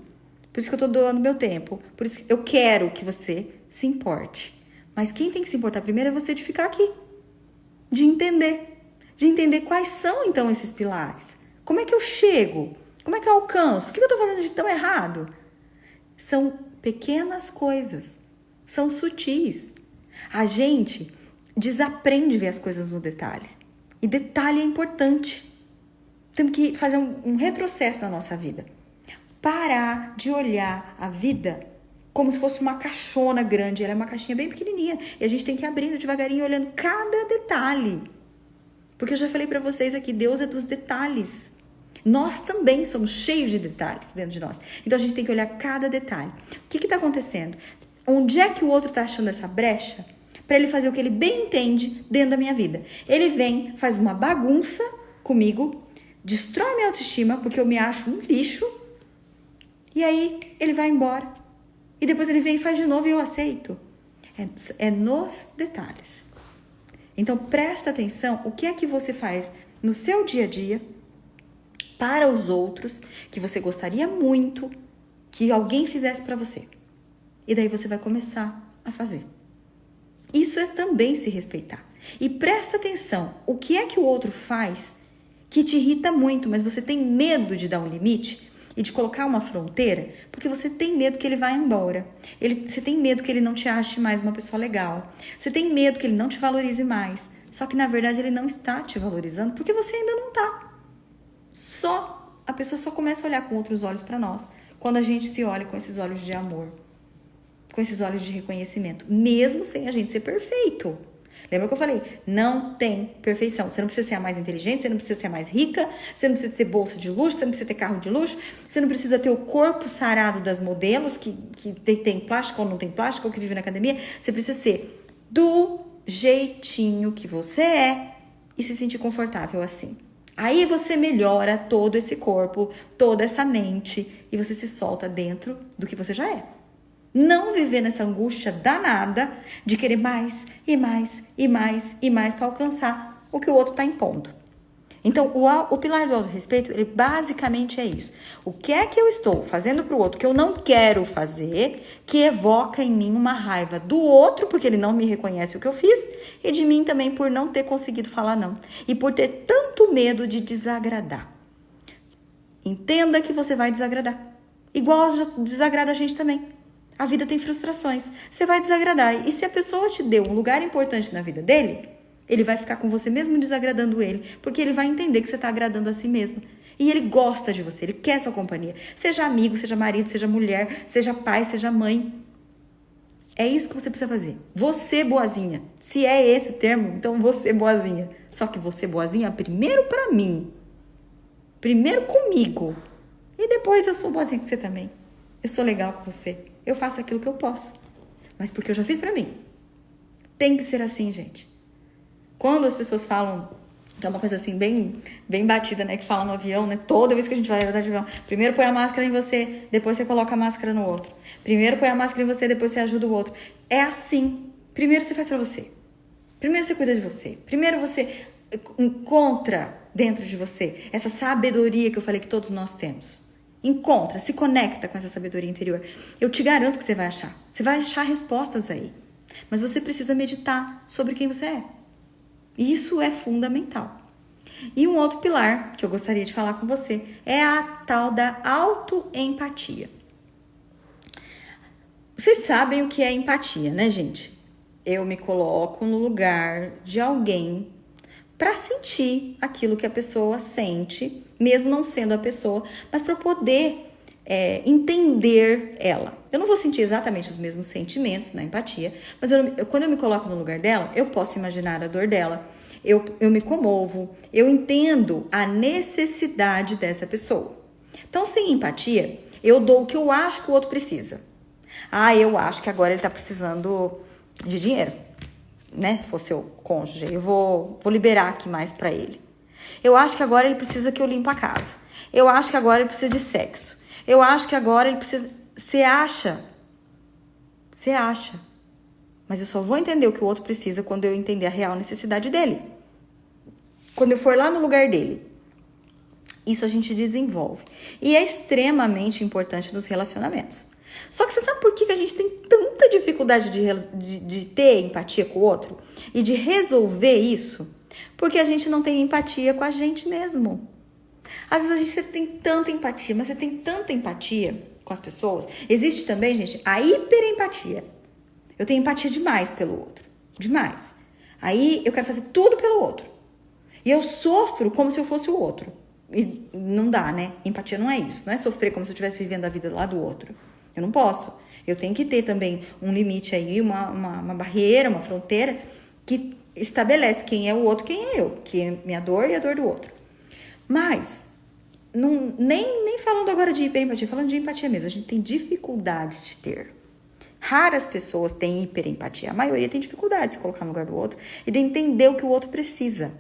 Por isso que eu tô doando meu tempo. Por isso que eu quero que você se importe. Mas quem tem que se importar primeiro é você de ficar aqui. De entender quais são, então, esses pilares. Como é que eu chego? Como é que eu alcanço? O que eu tô fazendo de tão errado? São pequenas coisas. São sutis. A gente desaprende ver as coisas no detalhe. E detalhe é importante. Temos que fazer um retrocesso na nossa vida. Parar de olhar a vida como se fosse uma caixona grande. Ela é uma caixinha bem pequenininha. E a gente tem que ir abrindo devagarinho, olhando cada detalhe. Porque eu já falei para vocês aqui, Deus é dos detalhes. Nós também somos cheios de detalhes dentro de nós. Então a gente tem que olhar cada detalhe. O que está acontecendo? Onde é que o outro está achando essa brecha para ele fazer o que ele bem entende dentro da minha vida? Ele vem, faz uma bagunça comigo, destrói minha autoestima porque eu me acho um lixo. E aí ele vai embora. E depois ele vem e faz de novo e eu aceito. É nos detalhes. Então presta atenção o que é que você faz no seu dia a dia para os outros que você gostaria muito que alguém fizesse para você. E daí você vai começar a fazer. Isso é também se respeitar. E presta atenção, o que é que o outro faz que te irrita muito, mas você tem medo de dar um limite e de colocar uma fronteira, porque você tem medo que ele vá embora. Você tem medo que ele não te ache mais uma pessoa legal. Você tem medo que ele não te valorize mais. Só que, na verdade, ele não está te valorizando porque você ainda não está. A pessoa só começa a olhar com outros olhos para nós quando a gente se olha com esses olhos de amor, com esses olhos de reconhecimento, mesmo sem a gente ser perfeito. Lembra que eu falei? Não tem perfeição. Você não precisa ser a mais inteligente, você não precisa ser a mais rica, você não precisa ter bolsa de luxo, você não precisa ter carro de luxo, você não precisa ter o corpo sarado das modelos que tem plástico ou não tem plástico, ou que vive na academia. Você precisa ser do jeitinho que você é e se sentir confortável assim. Aí você melhora todo esse corpo, toda essa mente e você se solta dentro do que você já é. Não viver nessa angústia danada de querer mais e mais e mais e mais para alcançar o que o outro está impondo. Então, o pilar do autorrespeito, ele basicamente é isso. O que é que eu estou fazendo para o outro que eu não quero fazer, que evoca em mim uma raiva do outro, porque ele não me reconhece o que eu fiz, e de mim também por não ter conseguido falar não. E por ter tanto medo de desagradar. Entenda que você vai desagradar. Igual desagrada a gente também. A vida tem frustrações. Você vai desagradar. E se a pessoa te deu um lugar importante na vida dele, ele vai ficar com você mesmo desagradando ele, porque ele vai entender que você está agradando a si mesmo. E ele gosta de você, ele quer sua companhia. Seja amigo, seja marido, seja mulher, seja pai, seja mãe. É isso que você precisa fazer. Você boazinha. Se é esse o termo, então você boazinha. Só que você boazinha primeiro pra mim. Primeiro comigo. E depois eu sou boazinha com você também. Eu sou legal com você. Eu faço aquilo que eu posso. Mas porque eu já fiz pra mim. Tem que ser assim, gente. Quando as pessoas falam, que é uma coisa assim bem batida, né? Que fala no avião, né? Toda vez que a gente vai andar de avião. Primeiro põe a máscara em você, depois você coloca a máscara no outro. Primeiro põe a máscara em você, depois você ajuda o outro. É assim. Primeiro você faz pra você. Primeiro você cuida de você. Primeiro você encontra dentro de você essa sabedoria que eu falei que todos nós temos. Encontra, se conecta com essa sabedoria interior. Eu te garanto que você vai achar. Você vai achar respostas aí. Mas você precisa meditar sobre quem você é. Isso é fundamental. E um outro pilar que eu gostaria de falar com você é a tal da autoempatia. Vocês sabem o que é empatia, né, gente? Eu me coloco no lugar de alguém para sentir aquilo que a pessoa sente, mesmo não sendo a pessoa, mas para poder entender ela. Eu não vou sentir exatamente os mesmos sentimentos na empatia, mas quando eu me coloco no lugar dela, eu posso imaginar a dor dela, eu me comovo, eu entendo a necessidade dessa pessoa. Então, sem empatia, eu dou o que eu acho que o outro precisa. Eu acho que agora ele está precisando de dinheiro, né? Se for seu cônjuge, eu vou liberar aqui mais para ele. Eu acho que agora ele precisa que eu limpe a casa. Eu acho que agora ele precisa de sexo. Eu acho que agora ele precisa... Você acha. Mas eu só vou entender o que o outro precisa quando eu entender a real necessidade dele. Quando eu for lá no lugar dele. Isso a gente desenvolve. E é extremamente importante nos relacionamentos. Só que você sabe por que a gente tem tanta dificuldade de ter empatia com o outro? E de resolver isso? Porque a gente não tem empatia com a gente mesmo. Às vezes você tem tanta empatia, mas você tem tanta empatia com as pessoas. Existe também, gente, a hiperempatia. Eu tenho empatia demais pelo outro. Demais. Aí eu quero fazer tudo pelo outro. E eu sofro como se eu fosse o outro. E não dá, né? Empatia não é isso. Não é sofrer como se eu estivesse vivendo a vida lá do outro. Eu não posso. Eu tenho que ter também um limite aí, uma barreira, uma fronteira que estabelece quem é o outro, quem é eu. Que é minha dor e a dor do outro. Mas, nem falando agora de hiperempatia, falando de empatia mesmo. A gente tem dificuldade de ter. Raras pessoas têm hiperempatia. A maioria tem dificuldade de se colocar no lugar do outro e de entender o que o outro precisa.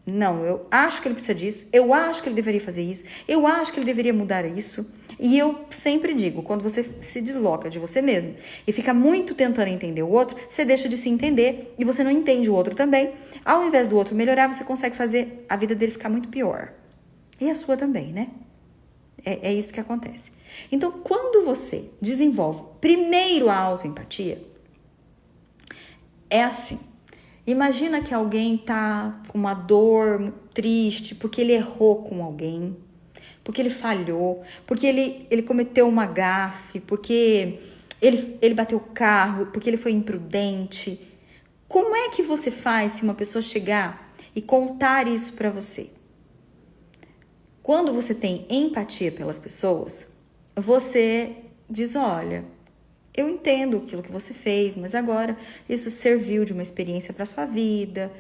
Não, eu acho que ele precisa disso, eu acho que ele deveria fazer isso, eu acho que ele deveria mudar isso. E eu sempre digo, quando você se desloca de você mesmo e fica muito tentando entender o outro, você deixa de se entender e você não entende o outro também. Ao invés do outro melhorar, você consegue fazer a vida dele ficar muito pior. E a sua também, né? É isso que acontece. Então, quando você desenvolve primeiro a autoempatia, é assim. Imagina que alguém tá com uma dor triste porque ele errou com alguém, porque ele falhou, porque ele cometeu uma gafe, porque ele bateu o carro, porque ele foi imprudente. Como é que você faz se uma pessoa chegar e contar isso pra você? Quando você tem empatia pelas pessoas, você diz, olha, eu entendo aquilo que você fez, mas agora isso serviu de uma experiência para sua vida.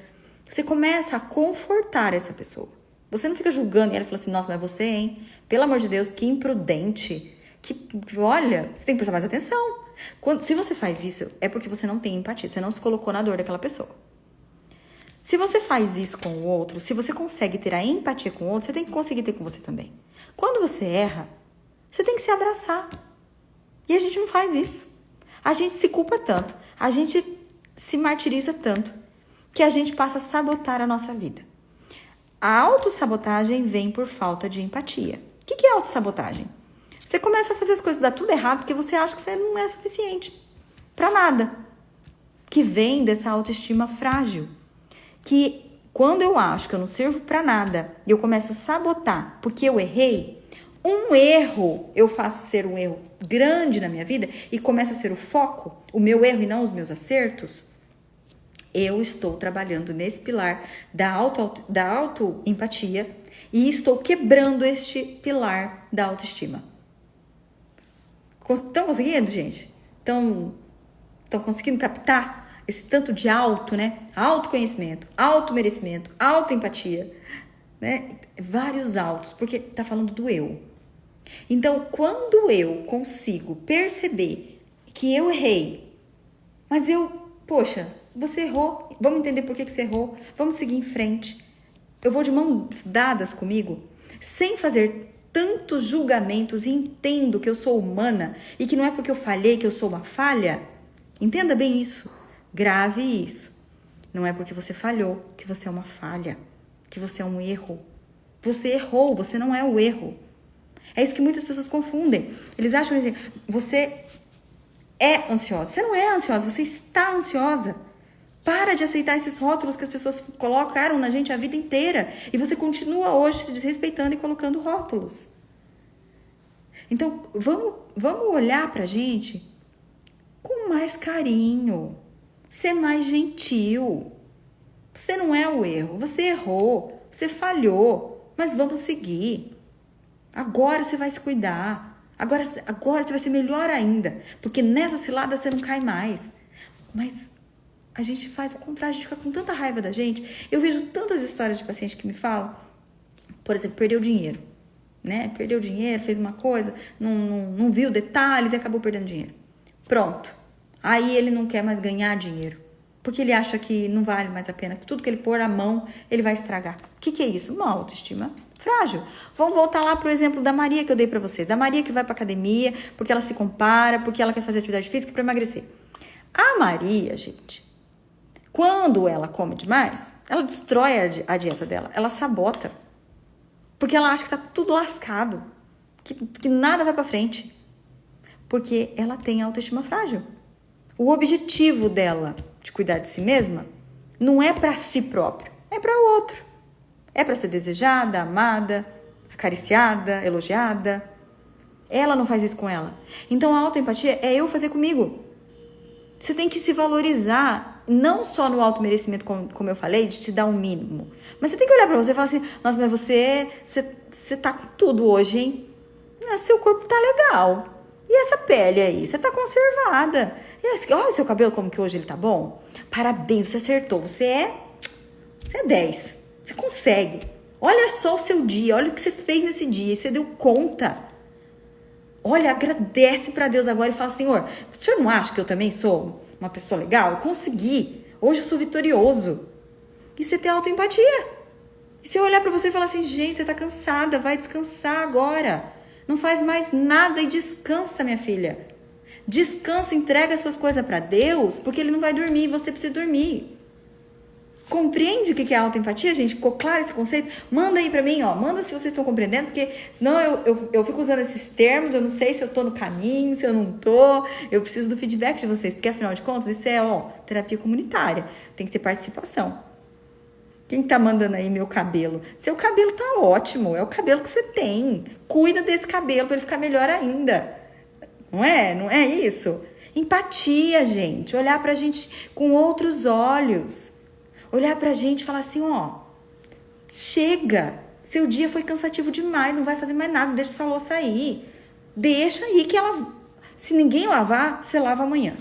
Você começa a confortar essa pessoa. Você não fica julgando ela e fala assim, nossa, mas você, hein? Pelo amor de Deus, que imprudente. Olha, você tem que prestar mais atenção. Se você faz isso, é porque você não tem empatia. Você não se colocou na dor daquela pessoa. Se você faz isso com o outro, se você consegue ter a empatia com o outro, você tem que conseguir ter com você também. Quando você erra, você tem que se abraçar. E a gente não faz isso. A gente se culpa tanto, a gente se martiriza tanto, que a gente passa a sabotar a nossa vida. A autossabotagem vem por falta de empatia. O que é autossabotagem? Você começa a fazer as coisas dar tudo errado porque você acha que você não é suficiente para nada. Que vem dessa autoestima frágil. Que quando eu acho que eu não sirvo para nada e eu começo a sabotar porque eu errei, um erro eu faço ser um erro grande na minha vida e começa a ser o foco, o meu erro e não os meus acertos, eu estou trabalhando nesse pilar da autoempatia e estou quebrando este pilar da autoestima. Estão conseguindo, gente? Estão conseguindo captar esse tanto de auto, né? Autoconhecimento, automerecimento, autoempatia, né? Vários autos, porque tá falando do eu. Então, quando eu consigo perceber que eu errei, mas poxa, você errou, vamos entender por que você errou, vamos seguir em frente. Eu vou de mãos dadas comigo, sem fazer tantos julgamentos e entendo que eu sou humana e que não é porque eu falhei que eu sou uma falha. Entenda bem isso, grave isso. Não é porque você falhou que você é uma falha, que você é um erro. Você errou, você não é o erro. É isso que muitas pessoas confundem. Eles acham que você é ansiosa. Você não é ansiosa, você está ansiosa. Para de aceitar esses rótulos que as pessoas colocaram na gente a vida inteira. E você continua hoje se desrespeitando e colocando rótulos. Então, vamos olhar pra gente com mais carinho. Ser mais gentil. Você não é o erro. Você errou. Você falhou. Mas vamos seguir. Agora você vai se cuidar. Agora você vai ser melhor ainda. Porque nessa cilada você não cai mais. Mas a gente faz o contrário, a gente fica com tanta raiva da gente. Eu vejo tantas histórias de pacientes que me falam, por exemplo, perdeu dinheiro, né? Perdeu dinheiro, fez uma coisa, não viu detalhes e acabou perdendo dinheiro. Pronto. Aí ele não quer mais ganhar dinheiro, porque ele acha que não vale mais a pena, que tudo que ele pôr a mão, ele vai estragar. O que é isso? Uma autoestima frágil. Vamos voltar lá pro exemplo da Maria que eu dei pra vocês. Da Maria que vai pra academia, porque ela se compara, porque ela quer fazer atividade física pra emagrecer. A Maria, gente, quando ela come demais, ela destrói a dieta dela, ela sabota. Porque ela acha que tá tudo lascado, que nada vai pra frente. Porque ela tem autoestima frágil. O objetivo dela de cuidar de si mesma não é pra si próprio, é pra o outro. É pra ser desejada, amada, acariciada, elogiada. Ela não faz isso com ela. Então a autoempatia é eu fazer comigo. Você tem que se valorizar, não só no automerecimento, como eu falei, de te dar um mínimo. Mas você tem que olhar pra você e falar assim, nossa, mas você tá com tudo hoje, hein? Mas seu corpo tá legal. E essa pele aí? Você tá conservada. E olha o seu cabelo como que hoje ele tá bom. Parabéns, você acertou. Você é 10. Você consegue. Olha só o seu dia, olha o que você fez nesse dia. E você deu conta. Olha, agradece pra Deus agora e fala, Senhor, o senhor não acha que eu também sou uma pessoa legal? Eu consegui. Hoje eu sou vitorioso. E você tem autoempatia. E você olhar pra você e falar assim, gente, você tá cansada, vai descansar agora. Não faz mais nada e descansa, minha filha. Descansa, entrega as suas coisas pra Deus, porque Ele não vai dormir e você precisa dormir. Compreende o que é autoempatia, gente? Ficou claro esse conceito? Manda aí pra mim, ó. Manda se vocês estão compreendendo, porque senão eu fico usando esses termos, eu não sei se eu tô no caminho, se eu não tô. Eu preciso do feedback de vocês, porque afinal de contas, isso é, terapia comunitária. Tem que ter participação. Quem tá mandando aí meu cabelo? Seu cabelo tá ótimo, é o cabelo que você tem. Cuida desse cabelo pra ele ficar melhor ainda. Não é? Não é isso? Empatia, gente. Olhar pra gente com outros olhos. Olhar pra gente e falar assim, chega. Seu dia foi cansativo demais, não vai fazer mais nada, deixa essa louça aí. Deixa aí que ela... Se ninguém lavar, você lava amanhã.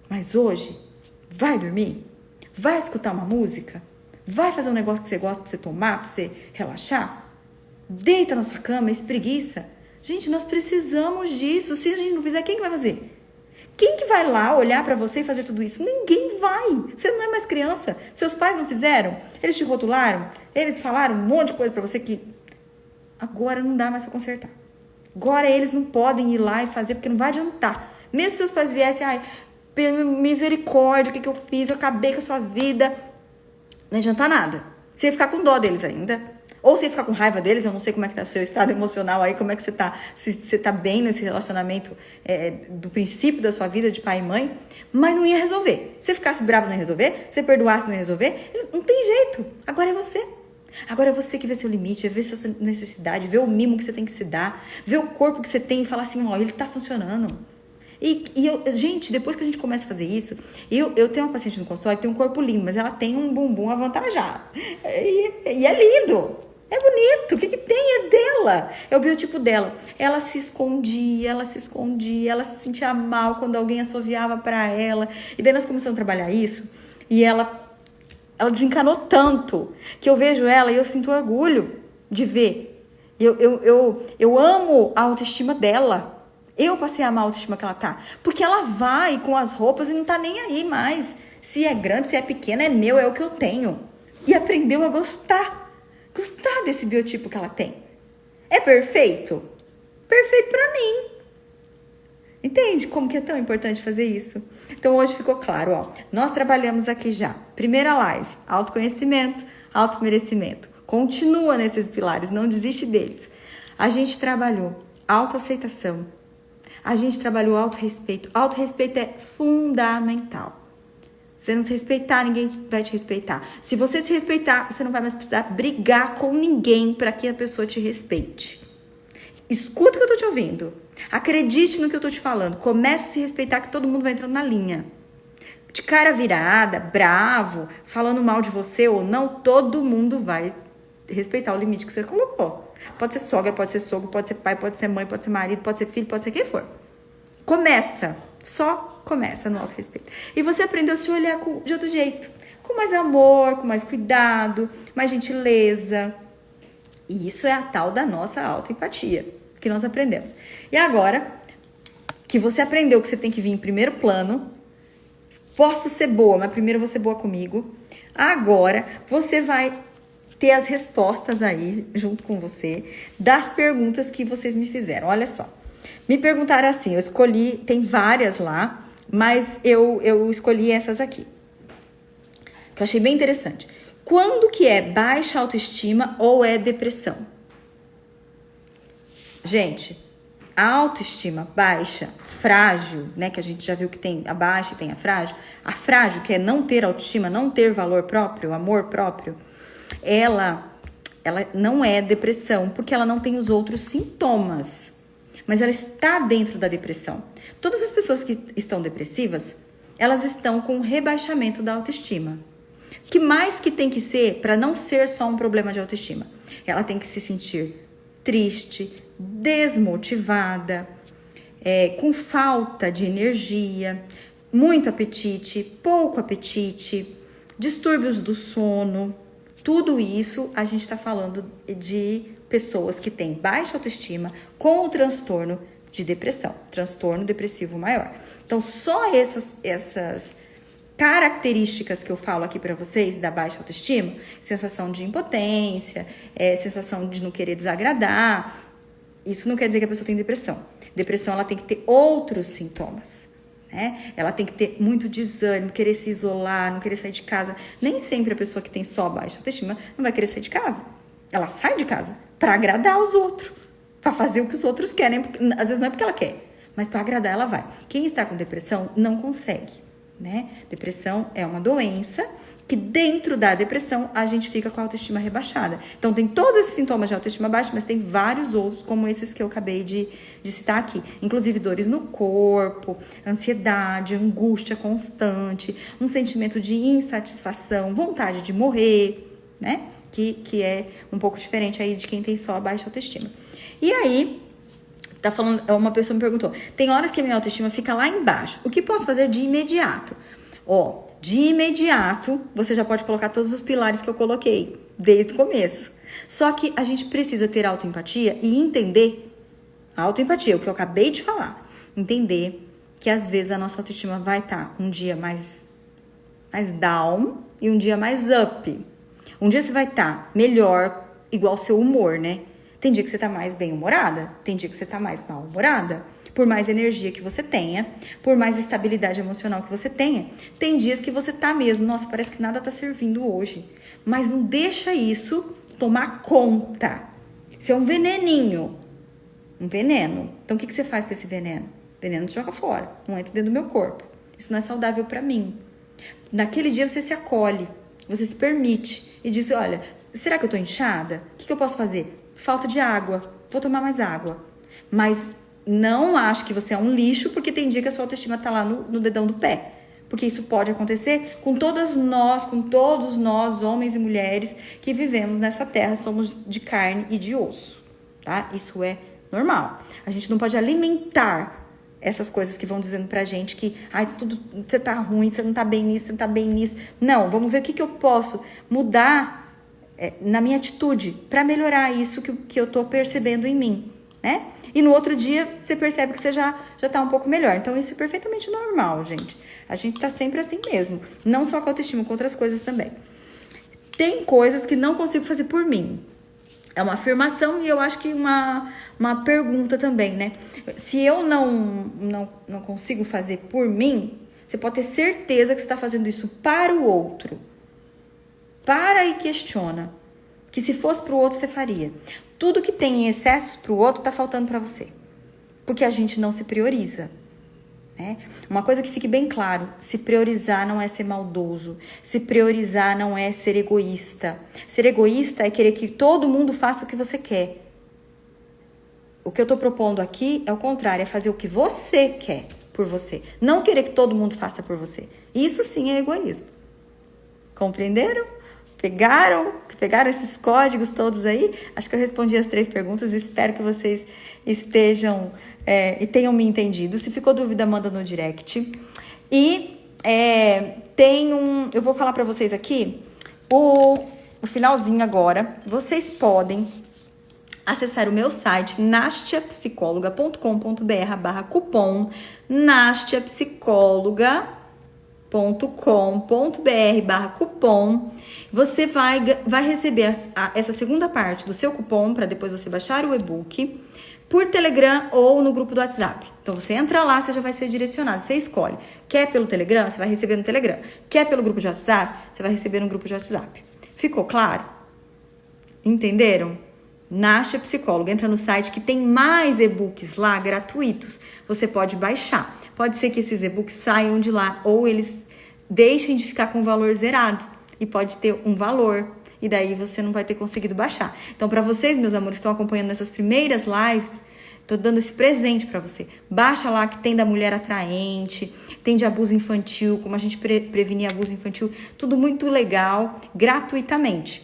Mas hoje, vai dormir? Vai escutar uma música? Vai fazer um negócio que você gosta pra você tomar, pra você relaxar? Deita na sua cama, espreguiça. Gente, nós precisamos disso. Se a gente não fizer, quem que vai fazer? Quem que vai lá olhar pra você e fazer tudo isso? Ninguém vai. Você não é mais criança. Seus pais não fizeram? Eles te rotularam? Eles falaram um monte de coisa pra você que agora não dá mais pra consertar. Agora eles não podem ir lá e fazer porque não vai adiantar. Mesmo se seus pais viessem, misericórdia, o que eu fiz? Eu acabei com a sua vida. Não adianta nada. Você ia ficar com dó deles ainda. Ou você ia ficar com raiva deles, eu não sei como é que tá o seu estado emocional aí, como é que você tá, se você tá bem nesse relacionamento do princípio da sua vida de pai e mãe, mas não ia resolver. Se você ficasse bravo, não ia resolver. Se você perdoasse, não ia resolver. Não tem jeito. Agora é você. Agora é você que vê seu limite, vê sua necessidade, vê o mimo que você tem que se dar, vê o corpo que você tem e falar assim, ó, ele tá funcionando. Gente, depois que a gente começa a fazer isso, eu tenho uma paciente no consultório que tem um corpo lindo, mas ela tem um bumbum avantajado. E é lindo. É bonito. O que tem? É dela. É o biotipo dela. Ela se escondia, ela se sentia mal quando alguém assoviava pra ela. E daí nós começamos a trabalhar isso. E ela desencanou tanto que eu vejo ela e eu sinto orgulho de ver. Eu amo a autoestima dela. Eu passei a amar a autoestima que ela tá. Porque ela vai com as roupas e não tá nem aí mais. Se é grande, se é pequena, é meu, é o que eu tenho. E aprendeu a gostar. Gostar desse biotipo que ela tem. É perfeito? Perfeito pra mim. Entende como que é tão importante fazer isso? Então hoje ficou claro, ó. Nós trabalhamos aqui já. Primeira live, autoconhecimento, automerecimento. Continua nesses pilares, não desiste deles. A gente trabalhou autoaceitação. A gente trabalhou autorrespeito. Autorrespeito é fundamental. Se você não se respeitar, ninguém vai te respeitar. Se você se respeitar, você não vai mais precisar brigar com ninguém para que a pessoa te respeite. Escuta o que eu tô te ouvindo. Acredite no que eu tô te falando. Comece a se respeitar que todo mundo vai entrando na linha. De cara virada, bravo, falando mal de você ou não, todo mundo vai respeitar o limite que você colocou. Pode ser sogra, pode ser sogro, pode ser pai, pode ser mãe, pode ser marido, pode ser filho, pode ser quem for. Começa. Só começa no autorrespeito. E você aprendeu a se olhar de outro jeito. Com mais amor, com mais cuidado, mais gentileza. E isso é a tal da nossa autoempatia que nós aprendemos. E agora que você aprendeu que você tem que vir em primeiro plano, posso ser boa, mas primeiro você boa comigo. Agora você vai ter as respostas aí, junto com você, das perguntas que vocês me fizeram. Olha só. Me perguntaram assim, eu escolhi, tem várias lá, mas eu escolhi essas aqui. Que eu achei bem interessante. Quando que é baixa autoestima ou é depressão? Gente, a autoestima baixa, frágil, né? Que a gente já viu que tem a baixa e tem a frágil. A frágil, que é não ter autoestima, não ter valor próprio, amor próprio, ela não é depressão, porque ela não tem os outros sintomas. Mas ela está dentro da depressão. Todas as pessoas que estão depressivas, elas estão com rebaixamento da autoestima. O que mais que tem que ser para não ser só um problema de autoestima? Ela tem que se sentir triste, desmotivada, com falta de energia, muito apetite, pouco apetite, distúrbios do sono. Tudo isso a gente está falando de pessoas que têm baixa autoestima com o transtorno de depressão, transtorno depressivo maior. Então, só essas características que eu falo aqui para vocês da baixa autoestima, sensação de impotência, sensação de não querer desagradar, isso não quer dizer que a pessoa tem depressão. Depressão, ela tem que ter outros sintomas, né? Ela tem que ter muito desânimo, querer se isolar, não querer sair de casa. Nem sempre a pessoa que tem só baixa autoestima não vai querer sair de casa. Ela sai de casa para agradar os outros, para fazer o que os outros querem. Às vezes não é porque ela quer, mas para agradar ela vai. Quem está com depressão não consegue, né? Depressão é uma doença que dentro da depressão a gente fica com a autoestima rebaixada. Então tem todos esses sintomas de autoestima baixa, mas tem vários outros como esses que eu acabei de citar aqui. Inclusive dores no corpo, ansiedade, angústia constante, um sentimento de insatisfação, vontade de morrer, né? Que é um pouco diferente aí de quem tem só a baixa autoestima. E aí, uma pessoa me perguntou, tem horas que a minha autoestima fica lá embaixo, o que posso fazer de imediato? De imediato, você já pode colocar todos os pilares que eu coloquei desde o começo. Só que a gente precisa ter autoempatia e entender, autoempatia, o que eu acabei de falar, entender que às vezes a nossa autoestima vai estar um dia mais down e um dia mais up. Um dia você vai estar melhor, igual ao seu humor, né? Tem dia que você tá mais bem-humorada, tem dia que você tá mais mal-humorada. por mais energia que você tenha, por mais estabilidade emocional que você tenha, tem dias que você tá mesmo, nossa, parece que nada tá servindo hoje. Mas não deixa isso tomar conta. Isso é um veneninho. Um veneno. Então, o que você faz com esse veneno? O veneno te joga fora. Não entra dentro do meu corpo. Isso não é saudável pra mim. Naquele dia, você se acolhe. Você se permite. E diz, olha, será que eu tô inchada? O que eu posso fazer? Falta de água. Vou tomar mais água. Mas não acho que você é um lixo, porque tem dia que a sua autoestima tá lá no dedão do pé. Porque isso pode acontecer com todos nós, homens e mulheres, que vivemos nessa terra, somos de carne e de osso, tá? Isso é normal. A gente não pode alimentar essas coisas que vão dizendo pra gente que você tá ruim, você não tá bem nisso, você não tá bem nisso. Não, vamos ver o que eu posso mudar na minha atitude para melhorar isso que eu tô percebendo em mim, né? E no outro dia, você percebe que você já tá um pouco melhor. Então, isso é perfeitamente normal, gente. A gente tá sempre assim mesmo. Não só com a autoestima, com outras coisas também. Tem coisas que não consigo fazer por mim. É uma afirmação e eu acho que uma pergunta também, né? Se eu não consigo fazer por mim, você pode ter certeza que você tá fazendo isso para o outro. Para e questiona. Que se fosse pro outro, você faria. Tudo que tem em excesso pro outro tá faltando para você. Porque a gente não se prioriza. Né? Uma coisa que fique bem claro, se priorizar não é ser maldoso, se priorizar não é ser egoísta. Ser egoísta é querer que todo mundo faça o que você quer. O que eu tô propondo aqui é o contrário, é fazer o que você quer por você. Não querer que todo mundo faça por você. Isso sim é egoísmo. Compreenderam? Pegaram esses códigos todos aí? Acho que eu respondi as 3 perguntas, espero que vocês estejam... e tenham me entendido. Se ficou dúvida, manda no direct. E eu vou falar para vocês aqui o finalzinho agora. Vocês podem acessar o meu site nastiapsicologa.com.br/cupom nastiapsicologa.com.br/cupom. Você vai receber essa segunda parte do seu cupom para depois você baixar o e-book por Telegram ou no grupo do WhatsApp. Então, você entra lá, você já vai ser direcionado. Você escolhe. Quer pelo Telegram? Você vai receber no Telegram. Quer pelo grupo de WhatsApp? Você vai receber no grupo de WhatsApp. Ficou claro? Entenderam? Nastia Psicóloga. Entra no site que tem mais e-books lá, gratuitos. Você pode baixar. Pode ser que esses e-books saiam de lá ou eles deixem de ficar com o valor zerado. E pode ter um valor. E daí você não vai ter conseguido baixar. Então, para vocês, meus amores, que estão acompanhando nessas primeiras lives, tô dando esse presente para você. Baixa lá que tem da mulher atraente, tem de abuso infantil, como a gente prevenir abuso infantil. Tudo muito legal, gratuitamente.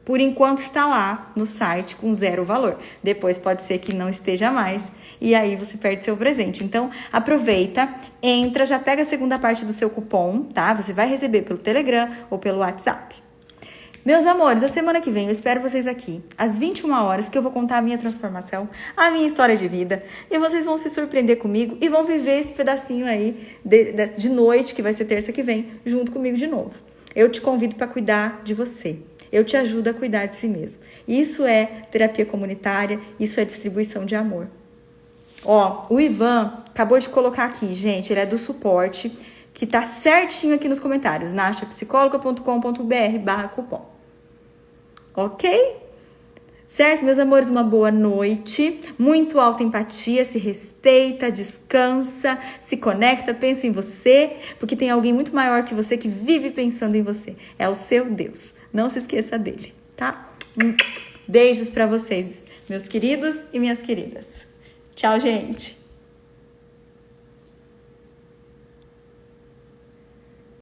Por enquanto está lá no site com 0 valor. Depois pode ser que não esteja mais. E aí você perde seu presente. Então, aproveita, entra, já pega a segunda parte do seu cupom, tá? Você vai receber pelo Telegram ou pelo WhatsApp. Meus amores, a semana que vem eu espero vocês aqui, às 21 horas, que eu vou contar a minha transformação, a minha história de vida, e vocês vão se surpreender comigo e vão viver esse pedacinho aí de noite, que vai ser terça que vem, junto comigo de novo. Eu te convido para cuidar de você. Eu te ajudo a cuidar de si mesmo. Isso é terapia comunitária, isso é distribuição de amor. Ó, o Ivan acabou de colocar aqui, gente, ele é do suporte, que tá certinho aqui nos comentários, nastiapsicologa.com.br/cupom. Ok? Certo, meus amores, uma boa noite, muito autoempatia, se respeita, descansa, se conecta, pensa em você, porque tem alguém muito maior que você que vive pensando em você, é o seu Deus, não se esqueça dele, tá? Beijos pra vocês, meus queridos e minhas queridas. Tchau, gente!